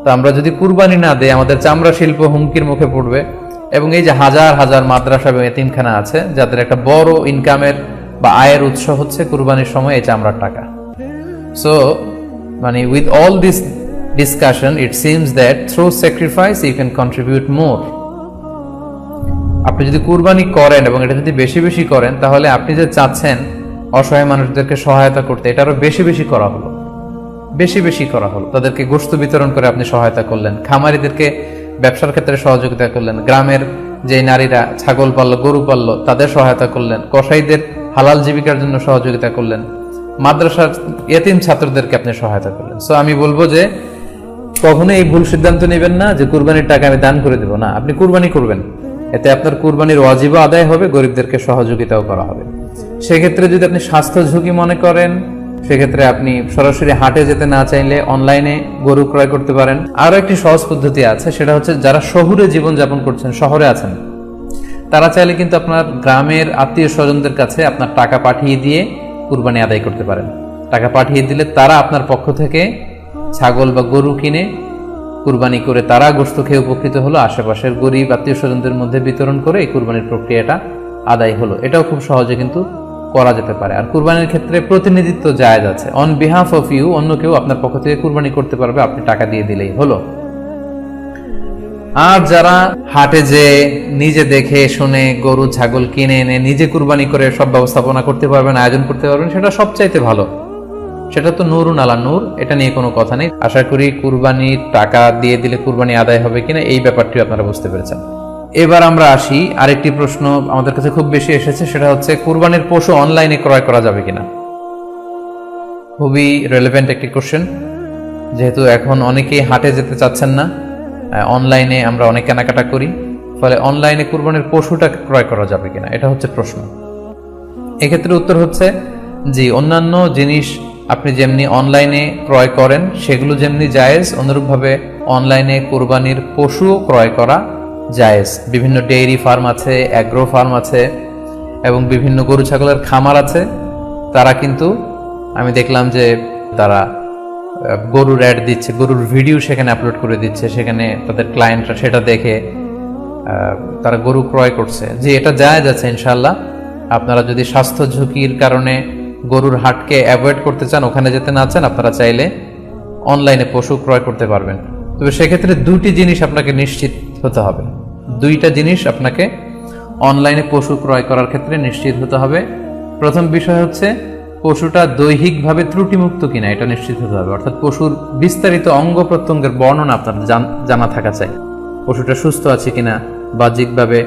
তো আমরা যদি কুরবানি না দেই আমাদের চামড়া শিল্প হুমকির মুখে পড়বে। এবং এই যে হাজার হাজার মাদ্রাসা এবং এতিমখানা আছে যাদের একটা বড় ইনকামের বা আয়ের উৎস হচ্ছে কুরবানির সময় এই চামড়ার টাকা। সো মানে with all this discussion, it seems that through sacrifice you can contribute more. আপনি যদি কুরবানি করেন এবং এটা যদি বেশি বেশি করেন তাহলে আপনি যে চাচ্ছেন অসহায় মানুষদেরকে সহায়তা করতে, এটা আরো বেশি বেশি করা হলো, বেশি বেশি করা হলো। তাদেরকে গোশত বিতরণ করে আপনি সহায়তা করলেন, খামারিদেরকে ব্যবসার ক্ষেত্রে সহযোগিতা করলেন, গ্রামের যে নারীরা ছাগল পাললো, গরু পাললো তাদের সহায়তা করলেন, কসাইদের হালাল জীবিকার জন্য সহযোগিতা করলেন, মাদ্রাসার ইয়েতিম ছাত্রদেরকে আপনি সহায়তা করলেন। সো আমি বলবো যে কখনো এই ভুল সিদ্ধান্ত নেবেন না যে কুরবানির টাকা আমি দান করে দেব। না, আপনি কুরবানি করবেন, এতে আপনার কুরবানির ওয়াজিব আদায় হবে, গরিবদেরকে সহযোগিতাও করা হবে। সেক্ষেত্রে যদি আপনি স্বাস্থ্য ঝুঁকি মনে করেন সেক্ষেত্রে আপনি সরাসরি হাটে যেতে না চাইলে অনলাইনে গরু ক্রয় করতে পারেন। আরো একটি সহজ পদ্ধতি আছে, সেটা হচ্ছে যারা শহুরে জীবন যাপন করছেন, শহরে আছেন, তারা চাইলে কিন্তু আপনার গ্রামের আত্মীয় স্বজনদের কাছে আপনার টাকা পাঠিয়ে দিয়ে কুরবানি আদায় করতে পারেন। টাকা পাঠিয়ে দিলে তারা আপনার পক্ষ থেকে ছাগল বা গরু কিনে কুরবানি করে তারা গোশত খেয়ে উপকৃত হলো, আশেপাশের গরিব আত্মীয় স্বজনদের মধ্যে বিতরণ করে এই কুরবানির প্রক্রিয়াটা আদায় হলো। এটাও খুব সহজে কিন্তু করা যেতে পারে। আর কুরবানির ক্ষেত্রে প্রতিনিধিত্ব জায়েজ আছে। অন বিহাফ অফ ইউ, অন্য কেউ আপনার পক্ষ থেকে কুরবানি করতে পারবে, আপনি টাকা দিয়ে দিলেই হলো। আর যারা হাটে যে নিজে দেখে শুনে গরু ছাগল কিনে এনে নিজে কুরবানি করে সব ব্যবস্থাপনা করতে পারবেন, আয়োজন করতে পারবেন, সেটা সবচাইতে ভালো। সেটা তো নূরুন আলা নূর, এটা নিয়ে কোনো কথা নেই। আশা করি কুরবানির টাকা দিয়ে দিলে কুরবানি আদায় হবে কিনা এই ব্যাপারটি আপনারা বুঝতে পেরেছেন। এবার আমরা আসি, আরেকটি প্রশ্ন আমাদের কাছে খুব বেশি এসেছে, সেটা হচ্ছে কুরবানির পশু অনলাইনে ক্রয় করা যাবে কিনা। খুবই রেলেভেন্ট একটি কোশ্চেন, যেহেতু এখন অনেকেই হাটে যেতে চাচ্ছেন না, অনলাইনে আমরা অনেক কেনাকাটা করি, ফলে অনলাইনে কুরবানির পশুটা ক্রয় করা যাবে কিনা এটা হচ্ছে প্রশ্ন। এক্ষেত্রে উত্তর হচ্ছে জি, অন্যান্য জিনিস আপনি যেমনি অনলাইনে ক্রয় করেন সেগুলো যেমনি জায়েজ, অনুরূপভাবে অনলাইনে কুরবানির পশুও ক্রয় করা জায়েজ। বিভিন্ন ডেইরি ফার্ম আছে, অ্যাগ্রো ফার্ম আছে এবং বিভিন্ন গরু ছাগলের খামার আছে। তারা কিন্তু আমি দেখলাম যে তারা গরুর অ্যাড দিচ্ছে, গরুর ভিডিও সেখানে আপলোড করে দিচ্ছে, সেখানে তাদের ক্লায়েন্টরা সেটা দেখে তারা গরু ক্রয় করছে। যে এটা জায়েজ আছে ইনশাআল্লাহ। আপনারা যদি স্বাস্থ্য ঝুঁকির কারণে গরুর হাটকে অ্যাভয়েড করতে চান, ওখানে যেতে না চান, আপনারা চাইলে অনলাইনে পশু ক্রয় করতে পারবেন। তবে সেক্ষেত্রে দুটি জিনিস আপনাকে নিশ্চিত হতে হবে, দুইটা জিনিস আপনাকে অনলাইনে পশু ক্রয় করার ক্ষেত্রে নিশ্চিত হতে হবে। প্রথম বিষয় হচ্ছে পশুটা দৈহিকভাবে ত্রুটিমুক্ত কিনা, এটা নিশ্চিত হতে হবে। অর্থাৎ পশুর বিস্তারিত অঙ্গ প্রত্যঙ্গের বর্ণনা আপনার জানা থাকা চাই। পশুটা সুস্থ আছে কিনা, বাহ্যিকভাবে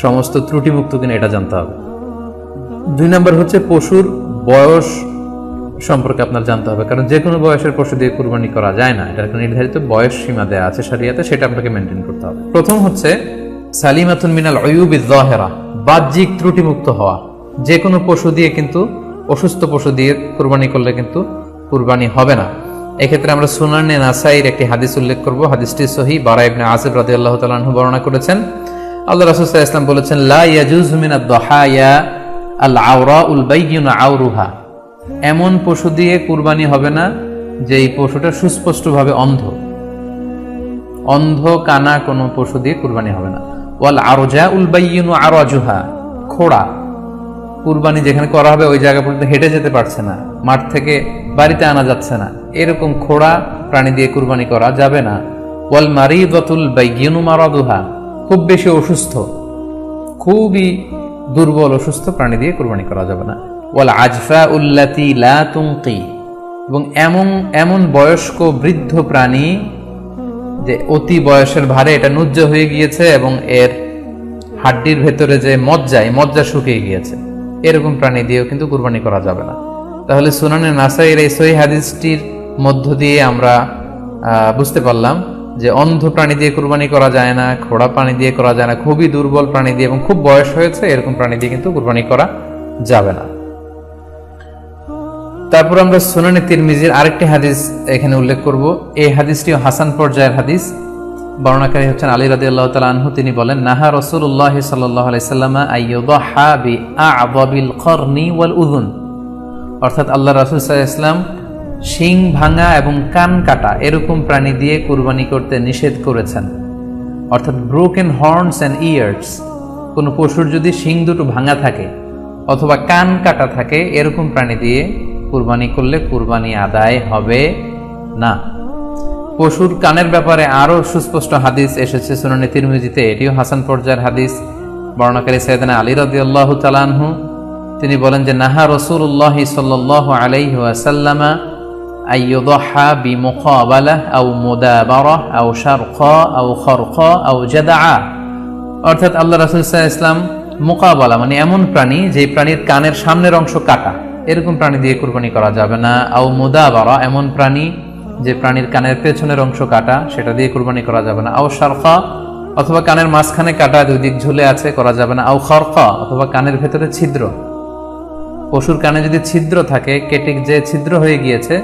সমস্ত ত্রুটিমুক্ত কিনা, এটা জানতে হবে। 2 নম্বর হচ্ছে পশুর বয়স সম্পর্কে আপনার জানতে হবে, কারণ যে কোনো বয়সের পশু দিয়ে কুরবানি করা যায় না, এটার নির্ধারিত বয়স সীমা দেওয়া আছে শরিয়াতে, সেটা আপনাকে মেনটেন করতে হবে। প্রথম হচ্ছে সালিমাতুন মিনাল উয়ুবিজ যাহিরা, বাহ্যিক ত্রুটিমুক্ত হওয়া। যে কোনো পশু দিয়ে কিন্তু, অসুস্থ পশু দিয়ে কুরবানি করলে কিন্তু কুরবানি হবে না। এক্ষেত্রে আমরা সুনানে নাসাইর একটি হাদিস উল্লেখ করব। হাদিসটি সহিহ, বারা ইবনে আযিব রাদিয়াল্লাহু তাআলা আনহু বর্ণনা করেছেন। আল্লাহ রাসূল সাল্লাল্লাহু আলাইহি ওয়াসাল্লাম বলেছেন, লা ইয়াজুজু মিনাদ দাহায়া আল আওরাউল বাইয়িনু আওরুহা, এমন পশু দিয়ে কুরবানি হবে না যেই পশুটা সুস্পষ্টভাবে অন্ধ। অন্ধ কানা কোনো পশু দিয়ে কুরবানি হবে না। ওয়াল আরজাউল বাইয়িনু আরাজুহা, খোড়া, কুরবানি যেখানে করা হবে ওই জায়গা পর্যন্ত হেঁটে যেতে পারছে না, মাঠ থেকে বাড়িতে আনা যাচ্ছে না, এরকম খোড়া প্রাণী দিয়ে কুরবানি করা যাবে না। ওয়াল মারিদাতুল বাইয়িনু মারাদুহা, খুব বেশি অসুস্থ, খুবই দুর্বল অসুস্থ প্রাণী দিয়ে কুরবানি করা যাবে না। ওয়াল আজফা উল্লাতি লা তুনকি, এবং এমন বয়স্ক বৃদ্ধ প্রাণী যে অতি বয়সের ভারে এটা নুজ্জ হয়ে গিয়েছে এবং এর হাড্ডির ভেতরে যে মজ্জা শুকিয়ে গিয়েছে, এরকম প্রাণী দিয়েও কিন্তু কুরবানি করা যাবে না। তাহলে সুনানে নাসাইর এই সহিহ হাদিসটির মধ্য দিয়ে আমরা বুঝতে পারলাম যে অন্ধ প্রাণী দিয়ে কুরবানি করা যায় না, খোড়া প্রাণী দিয়ে করা যায় না, খুবই দুর্বল প্রাণী দিয়ে এবং খুব বয়স হয়েছে এরকম প্রাণী দিয়ে কিন্তু কুরবানি করা যাবে না। তারপর আমরা সুনানে তিরমিজির আরেকটি হাদিস এখানে উল্লেখ করব। এই হাদিসটিও হাসান পর্যায়ের হাদিস। বর্ণনাকারী হচ্ছেন আলী রাদিয়াল্লাহু তাআলা আনহু। তিনি বলেন, নাহা রাসূলুল্লাহ সাল্লাল্লাহু আলাইহি সাল্লাম আইয়ুদহা বিআ'যাবিল করনি ওয়াল উযুন, অর্থাৎ আল্লাহ রাসূল সাল্লাল্লাহু আলাইহি ওয়াসাল্লাম শিং ভাঙা এবং কান কাটা এরকম প্রাণী দিয়ে কুরবানি করতে নিষেধ করেছেন। অর্থাৎ ব্রোকেন হর্নস অ্যান্ড ইয়ার্স, কোনো পশুর যদি শিং দুটো ভাঙা থাকে অথবা কান কাটা থাকে এরকম প্রাণী দিয়ে কুরবানি করলে কুরবানি আদায় হবে না। পশুর কানের ব্যাপারে আরো সুস্পষ্ট হাদিস এসেছে সুনানে তিরমিজিতে, এটিও হাসান পর্যায়ের হাদিস। বর্ণনাকারী সাইয়েদনা আলী রাদিয়াল্লাহু তাআলা আনহু, তিনি বলেন যে নাহা রাসূলুল্লাহ সাল্লাল্লাহু আলাইহি ওয়াসাল্লাম আইয়ুদহা বিমুকাবালাহ আও মুদাবারাহ আও শারকা আও খারকা আও জাদআ, অর্থাৎ আল্লাহ রাসূল সাল্লাল্লাহু আলাইহি ওয়াসাল্লাম মুকাবালা মানে এমন প্রাণী যে প্রাণীর কানের সামনের অংশ কাটা, এরকম প্রাণী দিয়ে কুরবানি করা যাবে না। আও মুদাবারা, এমন প্রাণী যে প্রাণীর কানের পেছনের অংশ কাটা, সেটা দিয়ে কুরবানি করা যাবে না। আও শারকা, অথবা কানের মাঝখানে কাটা, দুই দিক ঝুলে আছে, করা যাবে না। আও খারকা, অথবা কানের ভেতরে ছিদ্র, পশুর কানে যদি ছিদ্র থাকে, কেটে যে ছিদ্র হয়ে গিয়েছে,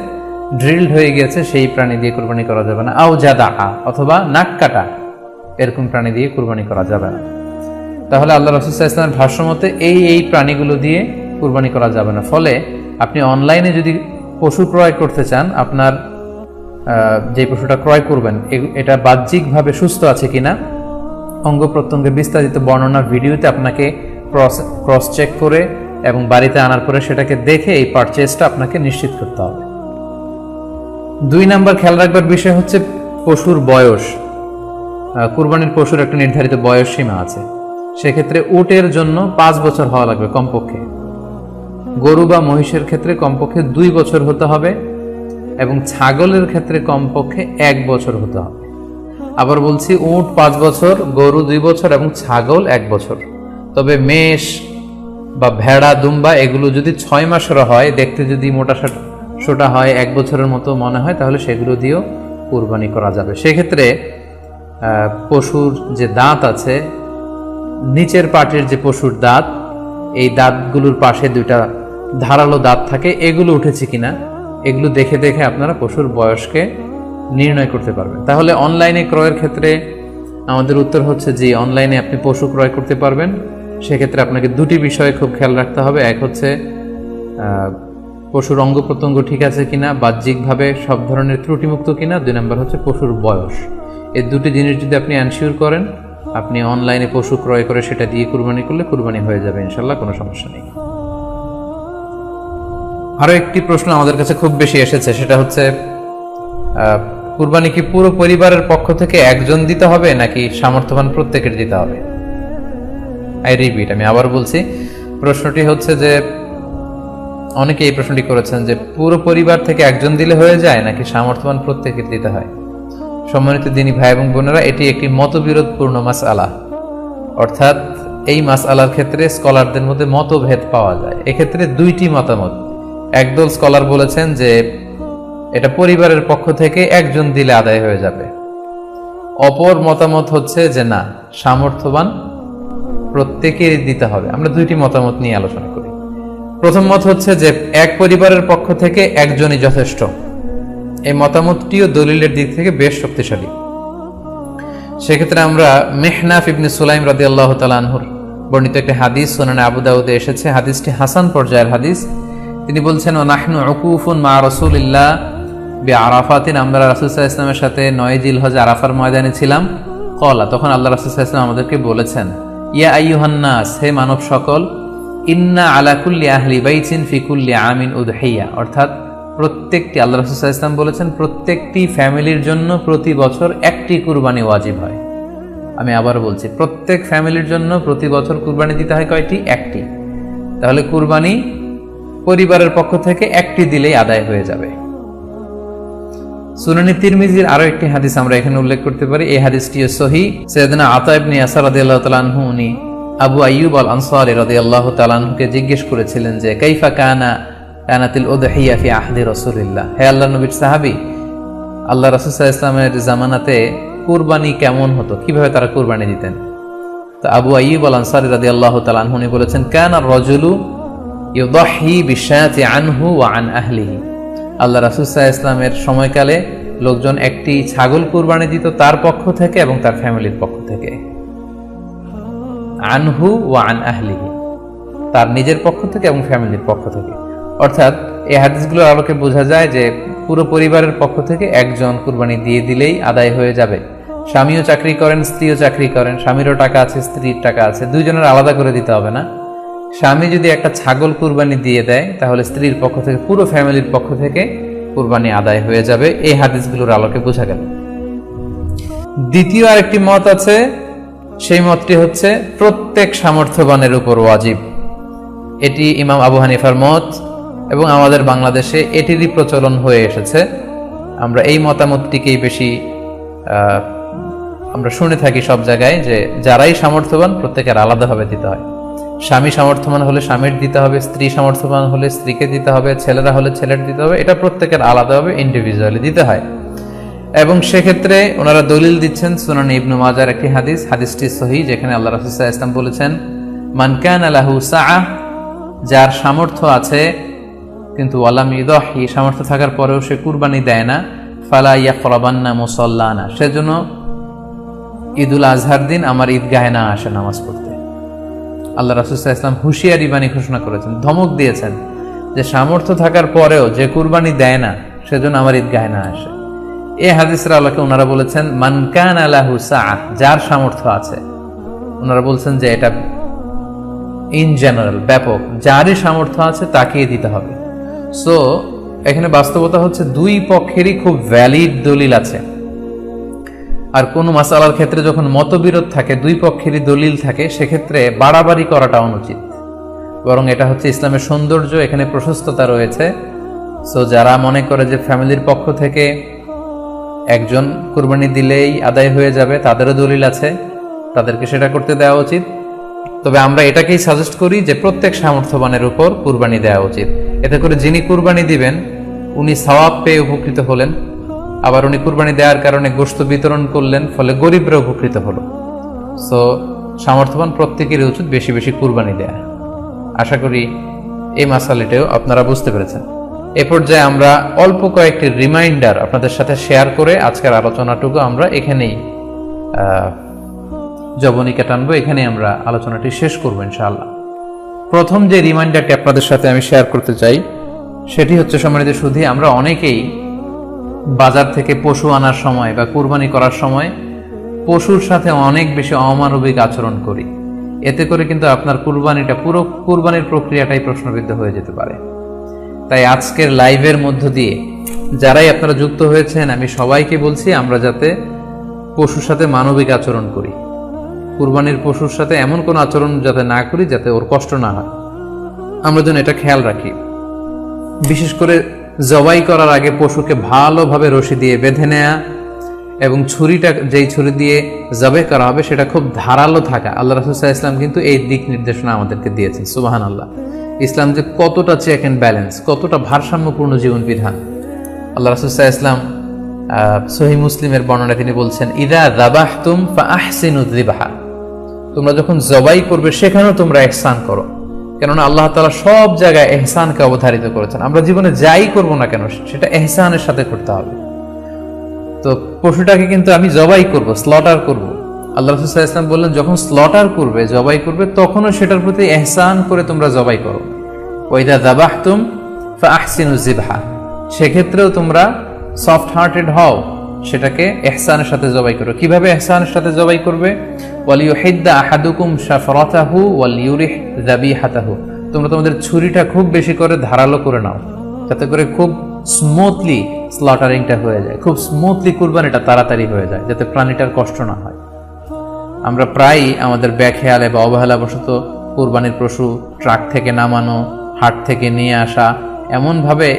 ড্রিলড হয়ে গিয়েছে, সেই প্রাণী দিয়ে কুরবানি করা যাবে না। আও জাদা, অথবা নাক কাটা, এরকম প্রাণী দিয়ে কুরবানি করা যাবে না। তাহলে আল্লাহ রাসূল সাল্লাল্লাহু আলাইহি ওয়াসাল্লামের ভাষ্য মতে এই প্রাণীগুলো দিয়ে কুরবানি করা যাবে না। ফলে আপনি অনলাইনে যদি পশু ক্রয় করতে চান, আপনার যে পশুটা ক্রয় করবেন এটা বাহ্যিকভাবে সুস্থ আছে কিনা, অঙ্গ প্রত্যঙ্গের বিস্তারিত বর্ণনা ভিডিওতে আপনাকে ক্রস চেক করে এবং বাড়িতে আনার পরে সেটাকে দেখে এই পারচেজটা আপনাকে নিশ্চিত করতে হবে। 2 নাম্বার খেয়াল রাখবার বিষয় হচ্ছে পশুর বয়স। কুরবানির পশুর একটা নির্ধারিত বয়স সীমা আছে। সেক্ষেত্রে উটের জন্য 5 বছর হওয়া লাগবে কমপক্ষে, গরু বা মহিষের ক্ষেত্রে কমপক্ষে 2 বছর হতে হবে এবং ছাগলের ক্ষেত্রে কমপক্ষে 1 বছর হতে হবে। আবার বলছি, উট 5 বছর, গরু 2 বছর এবং ছাগল 1 বছর। তবে মেষ বা ভেড়া, দুম্বা এগুলো যদি 6 মাসের হয়, দেখতে যদি মোটা সোটা হয়, 1 বছরের মতো মনে হয়, তাহলে সেগুলো দিয়েও কুরবানি করা যাবে। সেক্ষেত্রে পশুর যে দাঁত আছে, নিচের পাটের যে পশুর দাঁত, এই দাঁতগুলোর পাশে 2টা ধারালো দাঁত থাকে, এগুলো উঠেছে কিনা এগুলো দেখে দেখে আপনারা পশুর বয়সকে নির্ণয় করতে পারবেন। তাহলে অনলাইনে ক্রয়ের ক্ষেত্রে আমাদের উত্তর হচ্ছে যে অনলাইনে আপনি পশু ক্রয় করতে পারবেন। সেক্ষেত্রে আপনাকে 2টি বিষয়ে খুব খেয়াল রাখতে হবে। এক হচ্ছে পশুর অঙ্গ প্রত্যঙ্গ ঠিক আছে কিনা, বাহ্যিকভাবে সব ধরনের ত্রুটিমুক্ত কিনা। 2 নম্বর হচ্ছে পশুর বয়স। এই 2টি জিনিস যদি আপনি এনশিওর করেন, আপনি অনলাইনে পশু ক্রয় করে সেটা দিয়ে কুরবানি করলে কুরবানি হয়ে যাবে ইনশাল্লাহ, কোনো সমস্যা নেই। আরো একটি প্রশ্ন আমাদের কাছে খুব বেশি এসেছে, সেটা হচ্ছে কুরবানি কি পুরো পরিবারের পক্ষ থেকে একজন দিতে হবে নাকি সামর্থ্যবান প্রত্যেকের দিতে হবে? আমি আবার বলছি, প্রশ্নটি হচ্ছে যে অনেকে এই প্রশ্নটি করেছেন যে পুরো পরিবার থেকে একজন দিলে হয়ে যায় নাকি সামর্থ্যবান প্রত্যেকের দিতে হয়। সম্মানিত দিনী ভাই এবং বোনেরা, এটি একটি মতবিরোধপূর্ণ মাসআলা, অর্থাৎ এই মাসআলার ক্ষেত্রে স্কলারদের মধ্যে মতভেদ পাওয়া যায়। এক্ষেত্রে 2টি মতামত। একদল স্কলার বলেছেন যে এটা পরিবারের পক্ষ থেকে একজন দিলে আদায় হয়ে যাবে। অপর মতামত হচ্ছে যে না, সামর্থ্যবান প্রত্যেকের দিতে হবে। আমরা 2টি মতামত নিয়ে আলোচনা করি। প্রথম মত হচ্ছে যে এক পরিবারের পক্ষ থেকে একজনই যথেষ্ট। এই মতামতটিও দলিলের দিক থেকে বেশ শক্তিশালী। সেক্ষেত্রে আমরা মেহনাফ ইবনে সুলাইম রাদিয়াল্লাহু তাআলা আনহুর বর্ণিত একটি হাদিস সুনানে আবু দাউদে এসেছে। হাদিসটি হাসান পর্যায়ের হাদিস। তিনি বলছেন, ও নাহনু উকুফুন মা রাসূলিল্লাহ বিআরাফাতিন, আমরা রাসূল সাল্লাল্লাহু আলাইহি ওয়াসাল্লামের সাথে 9 জিলহজ আরাফার ময়দানে ছিলাম। ক্বালা, তখন আল্লাহ রাসূল সাল্লাল্লাহু আলাইহি ওয়াসাল্লাম আমাদেরকে বলেছেন, ইয়া আইয়ুহান নাস, হে মানব সকল, ইন্না আলা কুল্লি আহলি বাইতিন ফি কুল্লি আমিন উদহিয়া, অর্থাৎ প্রত্যেকটি, আল্লাহ রাসূল সাল্লাল্লাহু আলাইহি ওয়াসাল্লাম বলেছেন, প্রত্যেকটি ফ্যামিলির জন্য প্রতি বছর একটি কুরবানি ওয়াজিব হয়। আমি আবার বলছি, প্রত্যেক ফ্যামিলির জন্য প্রতি বছর কুরবানি দিতে হয় কয়টি? একটি। তাহলে কুরবানি পরিবারের পক্ষ থেকে একটি দিলেই আদায় হয়ে যাবে। সুনানি তিরমিজির আরো একটি হাদিস আমরা এখানে উল্লেখ করতে পারি। এই হাদিসটিও সহিহ। সাইয়েদনা আতা ইবনে ইয়াসার রাদিয়াল্লাহু তাআলা আনহু উনি আবু আইয়ুব আল আনসারী রাদিয়াল্লাহু তাআলা আনহুকে জিজ্ঞেস করেছিলেন যে কাইফা কানাতিল উদহিয়া ফি আহদি রাসূলিল্লাহ, হে আল্লাহর নবীর সাহাবী, আল্লাহ রাসূল সাল্লাল্লাহু আলাইহি ওয়াসাল্লামের জামানাতে কুরবানি কেমন হতো, কিভাবে তারা কুরবানি দিতেন? তো আবু আইয়ুব আল আনসারী রাদিয়াল্লাহু তাআলা আনহু বলেছেন, কানা রাজুলু ইউদাহি বিশাতি আনহু ওয়া আন আহলিহি, আল্লাহ রাসূল সাল্লাল্লাহু আলাইহি ওয়াসাল্লামের সময়কালে লোকজন একটি ছাগল কুরবানি দিত তার পক্ষ থেকে এবং তার ফ্যামিলির পক্ষ থেকে। আনহু ওয়া আন আহলিহি, তার নিজের পক্ষ থেকে এবং ফ্যামিলির পক্ষ থেকে। অর্থাৎ এই হাদিসগুলোর আলোকে বোঝা যায় যে পুরো পরিবারের পক্ষ থেকে একজন কুরবানি দিয়ে দিলেই আদায় হয়ে যাবে। স্বামীও চাকরি করেন, স্ত্রীও চাকরি করেন, স্বামীরও টাকা আছে, স্ত্রীর টাকা আছে, দুইজনের আলাদা করে দিতে হবে না। স্বামী যদি একটা ছাগল কুরবানি দিয়ে দেয়, তাহলে স্ত্রীর পক্ষ থেকে, পুরো ফ্যামিলির পক্ষ থেকে কুরবানি আদায় হয়ে যাবে। এই হাদিসগুলোর আলোকে বোঝা গেল। দ্বিতীয় আরেকটি মত আছে, সেই মতটি হচ্ছে প্রত্যেক সামর্থ্যবানের উপর ওয়াজিব। এটি ইমাম আবু হানিফার মত এবং আমাদের বাংলাদেশে এটিরই প্রচলন হয়ে এসেছে। আমরা এই মতামতটিকেই বেশি আমরা শুনে থাকি সব জায়গায়, যে যারাই সামর্থ্যবান প্রত্যেকের আলাদাভাবে দিতে হয়। স্বামী সামর্থ্যবান হলে স্বামীর দিতে হবে, স্ত্রী সামর্থ্যবান হলে স্ত্রীকে দিতে হবে, ছেলেরা হলে ছেলের দিতে হবে। এটা প্রত্যেকের আলাদাভাবে ইন্ডিভিজুয়ালি দিতে হয়। এবং সেক্ষেত্রে ওনারা দলিল দিচ্ছেন সুনান ইবনে মাজার একটি হাদিস, হাদিসটি সহিহ, যেখানে আল্লাহ রাসূল সাল্লাল্লাহু আলাইহি ওয়াসাল্লাম বলেছেন, মান কানা লাহু সাআহ, যার সামর্থ্য আছে কিন্তু ওয়ালাম ইউদাহি, সামর্থ্য থাকার পরেও সে কুরবানি দেয় না, ফালা ইয়াকরাবান্না মুসাল্লানা, সেজন্য ঈদুল আজহার দিন আমার ঈদগাহে না আসে নামাজ পড়তে। আল্লাহ রাসূল সাল্লাল্লাহু আলাইহি ওয়াসাল্লাম হুঁশিয়ারি বাণী ঘোষণা করেছেন, ধমক দিয়েছেন যে সামর্থ্য থাকার পরেও যে কুরবানি দেয় না সেজন্য আমার ঈদগাহে না আসে। এই হাদিসের আলোকে ওনারা বলেছেন মান কানা লাহু সাআহ, যার সামর্থ্য আছে। ওনারা বলছেন যে এটা ইন জেনারেল, ব্যাপক, যারই সামর্থ্য আছে তাকেই দিতে হবে। সো এখানে বাস্তবতা হচ্ছে দুই পক্ষেরই খুব ভ্যালিড দলিল আছে। আর কোনো মাসালার ক্ষেত্রে যখন মতবিরোধ থাকে, দুই পক্ষেরই দলিল থাকে, সেক্ষেত্রে বাড়াবাড়ি করাটা অনুচিত। বরং এটা হচ্ছে ইসলামের সৌন্দর্য, এখানে প্রশস্ততা রয়েছে। সো যারা মনে করে যে ফ্যামিলির পক্ষ থেকে একজন কুরবানি দিলেই আদায় হয়ে যাবে, তাদেরও দলিল আছে, তাদেরকে সেটা করতে দেওয়া উচিত। তবে আমরা এটাকেই সাজেস্ট করি যে প্রত্যেক সামর্থ্যবানের উপর কুরবানি দেওয়া উচিত। এতে করে যিনি কুরবানি দিবেন উনি সওয়াব পেয়ে উপকৃত হলেন, আবার উনি কুরবানি দেওয়ার কারণে গোশত বিতরণ করলেন, ফলে গরিবরা উপকৃত হলো। সো সামর্থ্যবান প্রত্যেকেরই উচিত বেশি বেশি কুরবানি দেয়া। আশা করি এই মাসালাটাও আপনারা বুঝতে পেরেছেন। এ পর্যায়ে আমরা অল্প কয়েকটি রিমাইন্ডার আপনাদের সাথে শেয়ার করে আজকের আলোচনাটুকু আমরা এখানেই জবনিকা টানবো, এখানে আমরা আলোচনাটি শেষ করবো ইনশাআল্লাহ। প্রথম যে রিমাইন্ডারটি আপনাদের সাথে আমি শেয়ার করতে চাই সেটি হচ্ছে, সম্মানিত সুধী, আমরা অনেকেই বাজার থেকে পশু আনার সময় বা কুরবানি করার সময় পশুর সাথে অনেক বেশি অমানবিক আচরণ করি। এতে করে কিন্তু আপনার কুরবানিটা, পুরো কুরবানির প্রক্রিয়াটাই প্রশ্নবিদ্ধ হয়ে যেতে পারে। তাই আজকের লাইভের মধ্য দিয়ে যারাই আপনারা যুক্ত হয়েছেন, আমি সবাইকে বলছি আমরা যাতে পশুর সাথে মানবিক আচরণ করি, কুরবানির পশুর সাথে এমন কোনো আচরণ যাতে না করি যাতে ওর কষ্ট না হয়, আমরা যেন এটা খেয়াল রাখি। বিশেষ করে জবাই করার আগে পশুকে ভালোভাবে রশি দিয়ে বেঁধে নেয়া এবং ছুরিটা, যেই ছুরি দিয়ে জবাই করা হবে সেটা খুব ধারালো থাকা। আল্লাহ রাসূল সাল্লাল্লাহু আলাইহি ওয়াসাল্লাম কিন্তু এই দিক নির্দেশনা আমাদেরকে দিয়েছেন। সুবহানাল্লাহ, ইসলাম যে কতটা চেক অ্যান্ড ব্যালেন্স, কতটা ভারসাম্যপূর্ণ জীবন বিধান। আল্লাহ রাসূল সাল্লাল্লাহু আলাইহি ওয়াসাল্লাম সহিহ মুসলিমের বর্ণনায় তিনি বলছেন, ইযা যাবাহতুম ফাআহসিনু যিবহা, তোমরা যখন জবাই করবে সেখানেও তোমরা ইহসান করো। কেননা আল্লাহ তাআলা সব জায়গায় ইহসানকে অবধারিত করেছেন। আমরা জীবনে যাই করব না কেন সেটা ইহসানের সাথে করতে হবে। তো পশুটাকে কিন্তু আমি জবাই করব, স্লটার করব, আল্লাহ রাসূল সাল্লাল্লাহু আলাইহি ওয়াসাল্লাম বললেন যখন স্লটার করবে, জবাই করবে, তখনও সেটার প্রতি ইহসান করে তোমরা জবাই করো। ওয়াইদা যাবাহতুম ফাআহসিনু যিবহা, সেক্ষেত্রেও তোমরা সফট হার্টেড হও, সেটাকে ইহসানের সাথে জবাই করো। কিভাবে ইহসানের সাথে জবাই করবে? ওয়ালিয়ুহিদ্দা আহাদুকুম শাফরাতাহু ওয়ালিয়ুরিহ যাবিহাতাহু, তোমরা তোমাদের ছুরিটা খুব বেশি করে ধারালো করে নাও, যাতে করে খুব স্মুথলি স্লটারিংটা হয়ে যায়, খুব স্মুথলি কুরবানিটা তাড়াতাড়ি হয়ে যায়, যাতে প্রাণীটার কষ্ট না হয়। আমরা প্রায়ই আমাদের বেখেয়ালে বা অবহেলাবশত কুরবানির পশু ট্রাক থেকে নামানো, হাট থেকে নিয়ে আসা, এমনভাবে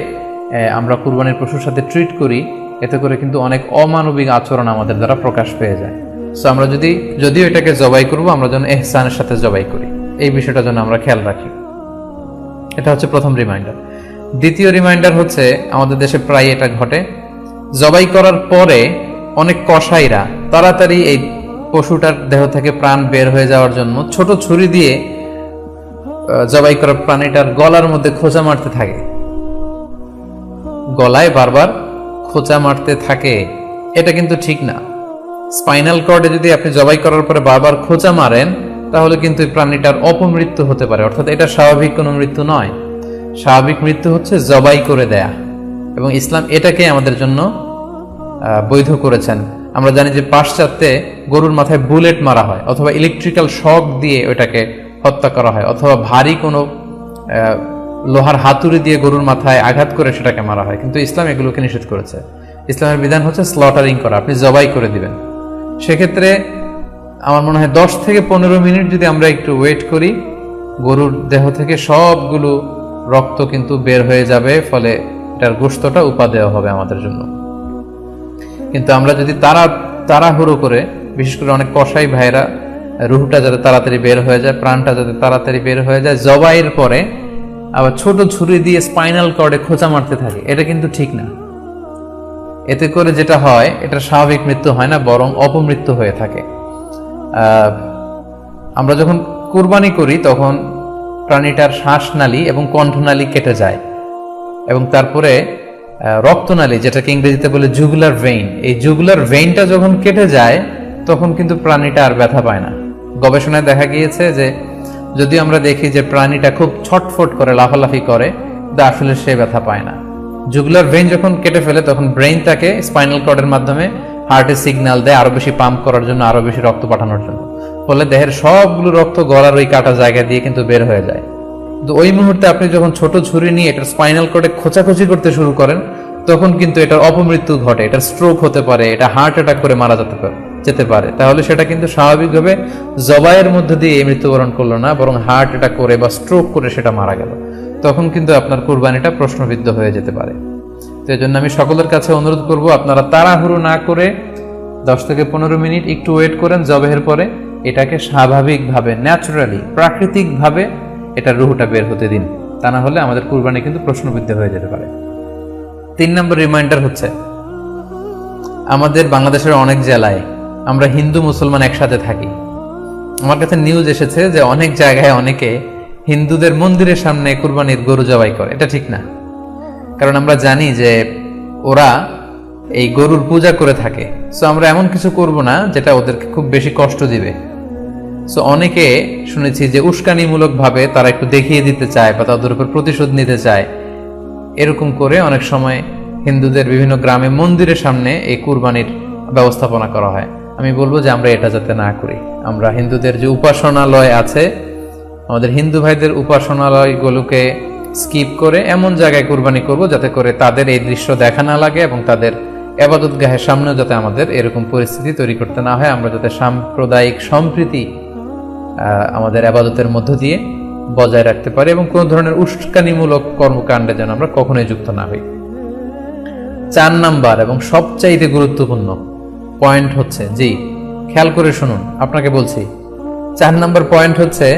আমরা কুরবানির পশুর সাথে ট্রিট করি, এতে করে কিন্তু অনেক অমানবিক আচরণ আমাদের দ্বারা প্রকাশ পেয়ে যায়। সো আমরা যদিও এটাকে জবাই করব, আমরা যেন ইহসানের সাথে জবাই করি, এই বিষয়টা যেন আমরা খেয়াল রাখি। এটা হচ্ছে প্রথম রিমাইন্ডার। দ্বিতীয় রিমাইন্ডার হচ্ছে, আমাদের দেশে প্রায় এটা ঘটে, জবাই করার পরে অনেক কসাইরা তাড়াতাড়ি এই পশুটার দেহ থেকে প্রাণ বের হয়ে যাওয়ার জন্য ছোট ছুরি দিয়ে জবাই করা প্রাণীটার গলার মধ্যে খোঁচা মারতে থাকে, গলায় বারবার খোঁচা মারতে থাকে। এটা কিন্তু ঠিক না। স্পাইনাল কর্ডে যদি আপনি জবাই করার পরে বারবার খোঁচা মারেন, তাহলে কিন্তু প্রাণীটার অপমৃত্যু হতে পারে, অর্থাৎ এটা স্বাভাবিক কোনো মৃত্যু নয়। স্বাভাবিক মৃত্যু হচ্ছে জবাই করে দেয়া, এবং ইসলাম এটাকে আমাদের জন্য বৈধ করেছেন। আমরা জানি যে পাশ্চাত্যে গরুর মাথায় বুলেট মারা হয়, অথবা ইলেকট্রিক্যাল শক দিয়ে ওটাকে হত্যা করা হয়, অথবা ভারী কোনো লোহার হাতুড়ি দিয়ে গরুর মাথায় আঘাত করে সেটাকে মারা হয়। কিন্তু ইসলাম এগুলোকে নিষেধ করেছে। ইসলামের বিধান হচ্ছে স্লটারিং করা, আপনি জবাই করে দিবেন। সেক্ষেত্রে আমার মনে হয় 10 থেকে 15 মিনিট যদি আমরা একটু ওয়েট করি, গরুর দেহ থেকে সবগুলো রক্ত কিন্তু বের হয়ে যাবে, ফলে এটার গোশতটা উপাদেয় হবে আমাদের জন্য। কিন্তু আমরা যদি তাড়াহুড়ো করে, বিশেষ করে অনেক কসাই ভাইরা রুহটা যাতে তাড়াতাড়ি বের হয়ে যায়, প্রাণটা যাতে তাড়াতাড়ি বের হয়ে যায়, জবাইয়ের পরে আবার ছোট ছুরি দিয়ে স্পাইনাল কর্ডে খোঁচা মারতে থাকে, এটা কিন্তু ঠিক না। এতে করে যেটা হয়, এটা স্বাভাবিক মৃত্যু হয় না, বরং অপমৃত্যু হয়ে থাকে। আমরা যখন কুরবানি করি তখন প্রাণীটার শ্বাসনালী এবং কণ্ঠনালী কেটে যায়, এবং তারপরে রক্তনালী, যেটাকে ইংরেজিতে বলে জুগুলার ভেইন, এই জুগুলার ভেইনটা যখন কেটে যায় তখন কিন্তু প্রাণীটা আর ব্যথা পায় না। গবেষণায় দেখা গিয়েছে যে যদি আমরা দেখি যে প্রাণীটা খুব ছটফট করে, লাফালাফি করে, কিন্তু আসলে সে ব্যথা পায় না। জুগুলার ভেইন যখন কেটে ফেলে তখন ব্রেইন তাকে স্পাইনাল কর্ডের মাধ্যমে হার্টে সিগন্যাল দেয় আরো বেশি পাম্প করার জন্য, আরো বেশি রক্ত পাঠানোর জন্য। ফলে দেহের সবগুলো রক্ত গলার ওই কাটা জায়গা দিয়ে কিন্তু বের হয়ে যায়। তো ওই মুহূর্তে আপনি যখন ছোট ছুরি নিয়ে এটার স্পাইনাল কর্ডে খোঁচাখুচি করতে শুরু করেন, তখন কিন্তু এটার অপমৃত্যু ঘটে, এটার স্ট্রোক হতে পারে, এটা হার্ট অ্যাটাক করে মারা যেতে পারে। তাহলে সেটা কিন্তু স্বাভাবিকভাবে জবাইয়ের মধ্যে দিয়ে মৃত্যুবরণ করলো না, বরং হার্ট অ্যাটাক করে বা স্ট্রোক করে সেটা মারা গেল। তখন কিন্তু আপনার কুরবানিটা প্রশ্নবিদ্ধ হয়ে যেতে পারে। তো এই জন্য আমি সকলের কাছে অনুরোধ করব, আপনারা তাড়াহুড়ো না করে 10 থেকে 15 মিনিট একটু ওয়েট করেন জবাইয়ের পরে। এটাকে স্বাভাবিকভাবে, ন্যাচারালি, প্রাকৃতিকভাবে এটার রুহটা বের হতে দিন। তা না হলে আমাদের কুরবানি কিন্তু প্রশ্নবিদ্ধ হয়ে যেতে পারে। 3 নম্বর রিমাইন্ডার হচ্ছে, আমাদের বাংলাদেশের অনেক জেলায় আমরা হিন্দু মুসলমান একসাথে থাকি। আমার কাছে নিউজ এসেছে যে অনেক জায়গায় অনেকে হিন্দুদের মন্দিরের সামনে কুরবানির গরু জবাই করে। এটা ঠিক না, কারণ আমরা জানি যে ওরা এই গরুর পূজা করে থাকে। সো আমরা এমন কিছু করব না যেটা ওদেরকে খুব বেশি কষ্ট দিবে। সো অনেকে শুনেছি যে উস্কানিমূলক ভাবে তারা একটু দেখিয়ে দিতে চায় বা তাদের উপর প্রতিশোধ নিতে চায়। এরকম করে অনেক সময় হিন্দুদের বিভিন্ন গ্রামে মন্দিরের সামনে এই কুরবানির ব্যবস্থাপনা করা হয়। আমি বলবো যে আমরা এটা যাতে না করি। আমরা হিন্দুদের যে উপাসনালয় আছে, আমাদের হিন্দু ভাইদের উপাসনালয়গুলোকে স্কিপ করে এমন জায়গায় কুরবানি করব যাতে করে তাদের এই দৃশ্য দেখা না লাগে এবং তাদের ইবাদতগাহের সামনেও যাতে আমাদের এরকম পরিস্থিতি তৈরি করতে না হয়। আমরা যাতে সাম্প্রদায়িক সম্প্রীতি আমাদের ইবাদতের মধ্য দিয়ে বজায় রাখতে পারি এবং কোনো ধরনের উস্কানিমূলক কর্মকাণ্ডে যেন আমরা কখনোই যুক্ত না হই। 4 নাম্বার এবং সবচাইতে গুরুত্বপূর্ণ পয়েন্ট হচ্ছে, জি খেয়াল করে শুনুন, আপনাকে বলছি, 4 নাম্বার পয়েন্ট হচ্ছে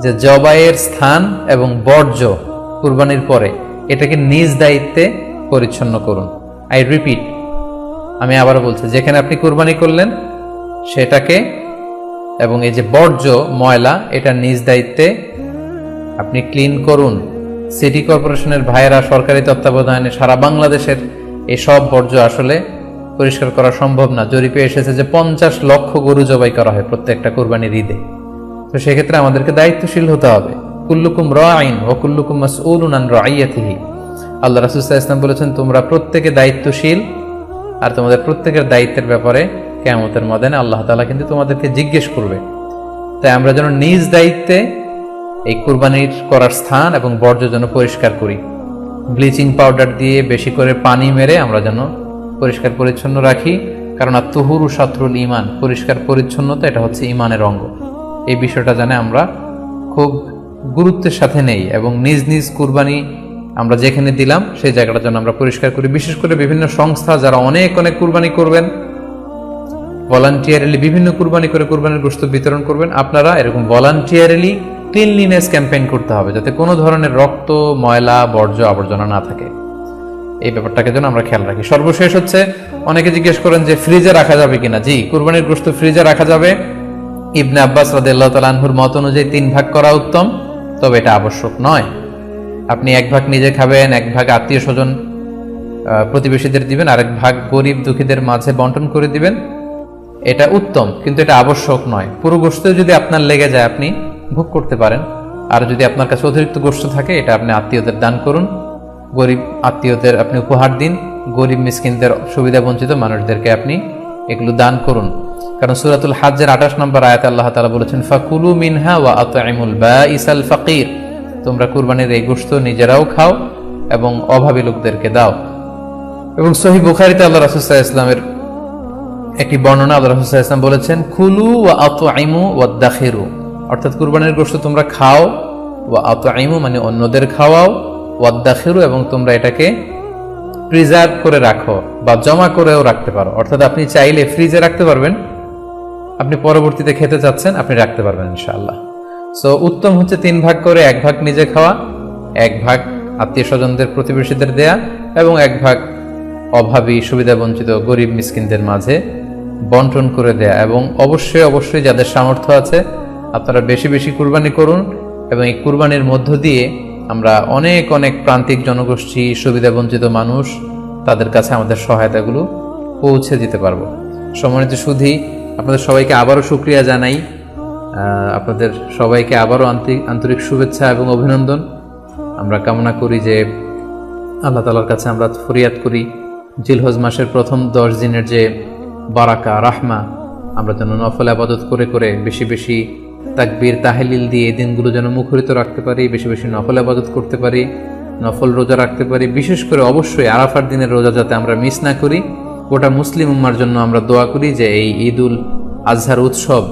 যে জবাইয়ের স্থান এবং বর্জ্য কুরবানির পরে এটাকে নিজ দায়িত্বে পরিচ্ছন্ন করুন। আই রিপিট, আমি আবারও বলছি, যেখানে আপনি কুরবানি করলেন সেটাকে এবং এই যে বর্জ্য ময়লা, এটা নিজ দায়িত্বে আপনি ক্লিন করুন। সিটি কর্পোরেশনের ভাইয়েরা সরকারি তত্ত্বাবধানে সারা বাংলাদেশের এই সব বর্জ্য আসলে পরিষ্কার করা সম্ভব না। জরিপে এসেছে যে 50 লক্ষ গরু জবাই করা হয় প্রত্যেকটা কুরবানির ঈদে। তো সেক্ষেত্রে আমাদেরকে দায়িত্বশীল হতে হবে। কুল্লুকুম রাঈন ওয়া কুল্লুকুম মাসউলুন আন রাইয়াতিহি। আল্লাহ রাসূল সাল্লাল্লাহু আলাইহি ওয়াসাল্লাম বলেছেন, তোমরা প্রত্যেকে দায়িত্বশীল আর তোমাদের প্রত্যেকের দায়িত্বের ব্যাপারে কিয়ামতের ময়দানে আল্লাহ তাআলা কিন্তু তোমাদেরকে জিজ্ঞেস করবে। তাই আমরা যেন নিজ দায়িত্বে এই কুরবানির করার স্থান এবং বর্জ্য যেন পরিষ্কার করি। ব্লিচিং পাউডার দিয়ে বেশি করে পানি মেরে আমরা যেন পরিষ্কার পরিচ্ছন্ন রাখি, কারণ আত-তুহুরু শাতরুল ঈমান, পরিষ্কার পরিচ্ছন্নতা এটা হচ্ছে ঈমানের অঙ্গ। এই বিষয়টা জানে আমরা খুব গুরুত্বের সাথে নেই এবং নিজ নিজ কুরবানি আমরা যেখানে দিলাম সেই জায়গাটা যেন আমরা পরিষ্কার করি। বিশেষ করে বিভিন্ন সংস্থা যারা অনেক অনেক কুরবানি করবেন, ভলান্টিয়ারলি বিভিন্ন কুরবানি করে কুরবানির গোশত বিতরণ করবেন, আপনারা এরকম ভলান্টিয়ারলি ক্লিনলিনেস ক্যাম্পেইন করতে হবে যাতে কোনো ধরনের রক্ত, ময়লা, বর্জ্য, আবর্জনা না থাকে। এই ব্যাপারটাকে যেন আমরা খেয়াল রাখি। সর্বশেষ হচ্ছে, অনেকে জিজ্ঞেস করেন যে ফ্রিজে রাখা যাবে কিনা। জি, কুরবানির গোশত ফ্রিজে রাখা যাবে। ইবনে আব্বাস রাদিয়াল্লাহু তাআলা আনহুর মত অনুযায়ী 3 ভাগ করা উত্তম, তবে এটা আবশ্যক নয়। আপনি 1 ভাগ নিজে খাবেন, 1 ভাগ আত্মীয় স্বজন প্রতিবেশীদের দিবেন, আরেক ভাগ গরিব দুঃখীদের মাঝে বন্টন করে দিবেন। এটা উত্তম, কিন্তু এটা আবশ্যক নয়। পুরো গোশত যদি আপনার লেগে যায় আপনি ভোগ করতে পারেন, আর যদি আপনার কাছে অতিরিক্ত গোশত থাকে এটা আপনি আত্মীয়দের দান করুন, গরিব আত্মীয়দের আপনি উপহার দিন, গরিব মিসকিনদের, সুবিধা বঞ্চিত মানুষদেরকে আপনি এগুলো দান করুন। কারণ সূরাতুল হাজ্জের 28 নম্বর আয়াতে আল্লাহ তাআলা বলেছেন, ফাকুলু মিনহা ওয়া আত'ইমুল বাঈসাল ফাকির, তোমরা কুরবানির এই গোশত নিজেরাও খাও এবং অভাবী লোকদেরকে দাও। এবং সহিহ বুখারীতে আল্লাহ রাসূল সাল্লাল্লাহু আলাইহি ওয়াসাল্লামের একটি বর্ণনা, আল্লাহ রাসূল সাল্লাল্লাহু আলাইহি ওয়াসাল্লাম বলেছেন, কুলু ওয়া আত'ইমু ওয়াদাখিরু, অর্থাৎ কুরবানির গোশত তোমরা খাও, ওয়া আত'ইমু মানে অন্যদের খাওয়াও, ওয়াদাখিরু এবং তোমরা এটাকে প্রিজার্ভ করে রাখো বা জমা করেও রাখতে পারো। অর্থাৎ আপনি চাইলে ফ্রিজে রাখতে পারবেন, আপনি পরবর্তীতে খেতে চাচ্ছেন আপনি রাখতে পারবেন ইনশাআল্লাহ। সো উত্তম হচ্ছে 3 ভাগ করে 1 ভাগ নিজে খাওয়া, 1 ভাগ আত্মীয় স্বজনদের, প্রতিবেশীদের দেয়া এবং 1 ভাগ অভাবী, সুবিধা বঞ্চিত, গরিব মিসকিনদের মাঝে বন্টন করে দেয়া। এবং অবশ্যই অবশ্যই যাদের সামর্থ্য আছে আপনারা বেশি বেশি কুরবানি করুন এবং এই কুরবানির মধ্য দিয়ে আমরা অনেক অনেক প্রান্তিক জনগোষ্ঠী, সুবিধা বঞ্চিত মানুষ, তাদের কাছে আমাদের সহায়তাগুলো পৌঁছে দিতে পারবো। সম্মানিত সুধী, আপনাদের সবাইকে আবারও শুকরিয়া জানাই, আপনাদের সবাইকে আবারও আন্তরিক শুভেচ্ছা এবং অভিনন্দন। আমরা কামনা করি যে আল্লাহ তাআলার কাছে আমরা ফরিয়াদ করি জিলহজ মাসের প্রথম 10 দিনের যে বারাকা রাহমা, আমরা যেন নফল আবাদত করে করে বেশি বেশি তাকবীর তাহলিল দিয়ে এই দিনগুলো যেন মুখরিত রাখতে পারি, বেশি বেশি নফল আবাদত করতে পারি, নফল রোজা রাখতে পারি। বিশেষ করে অবশ্যই আরাফার দিনের রোজা যাতে আমরা মিস না করি। গোটা মুসলিম উম্মার জন্য আমরা দোয়া করি যে এই ঈদুল আজহার উৎসব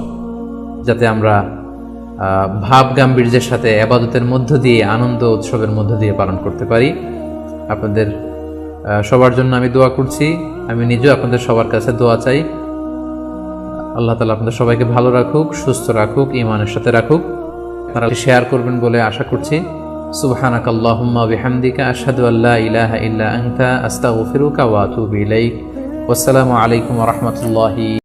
যাতে আমরা ভাব গাম্ভীর্যের সাথে আবাদতের মধ্য দিয়ে, আনন্দ উৎসবের মধ্য দিয়ে পালন করতে পারি। আপনাদের সবার জন্য আমি দোয়া করছি, আমি নিজেও আপনাদের সবার কাছে দোয়া চাই। আল্লাহ তাআলা আপনাদের সবাইকে ভালো রাখুক, সুস্থ রাখুক, ঈমানের সাথে রাখুক। আপনারা শেয়ার করবেন বলে আশা করছি। সুবহানাকাল্লাহুম্মা বিহামদিকা আশহাদু আল্লা ইলাহা ইল্লা আনতা আস্তাগফিরুকা ওয়া আতুবু ইলাইক। ওয়াসসালামু আলাইকুম ওয়া রাহমাতুল্লাহি।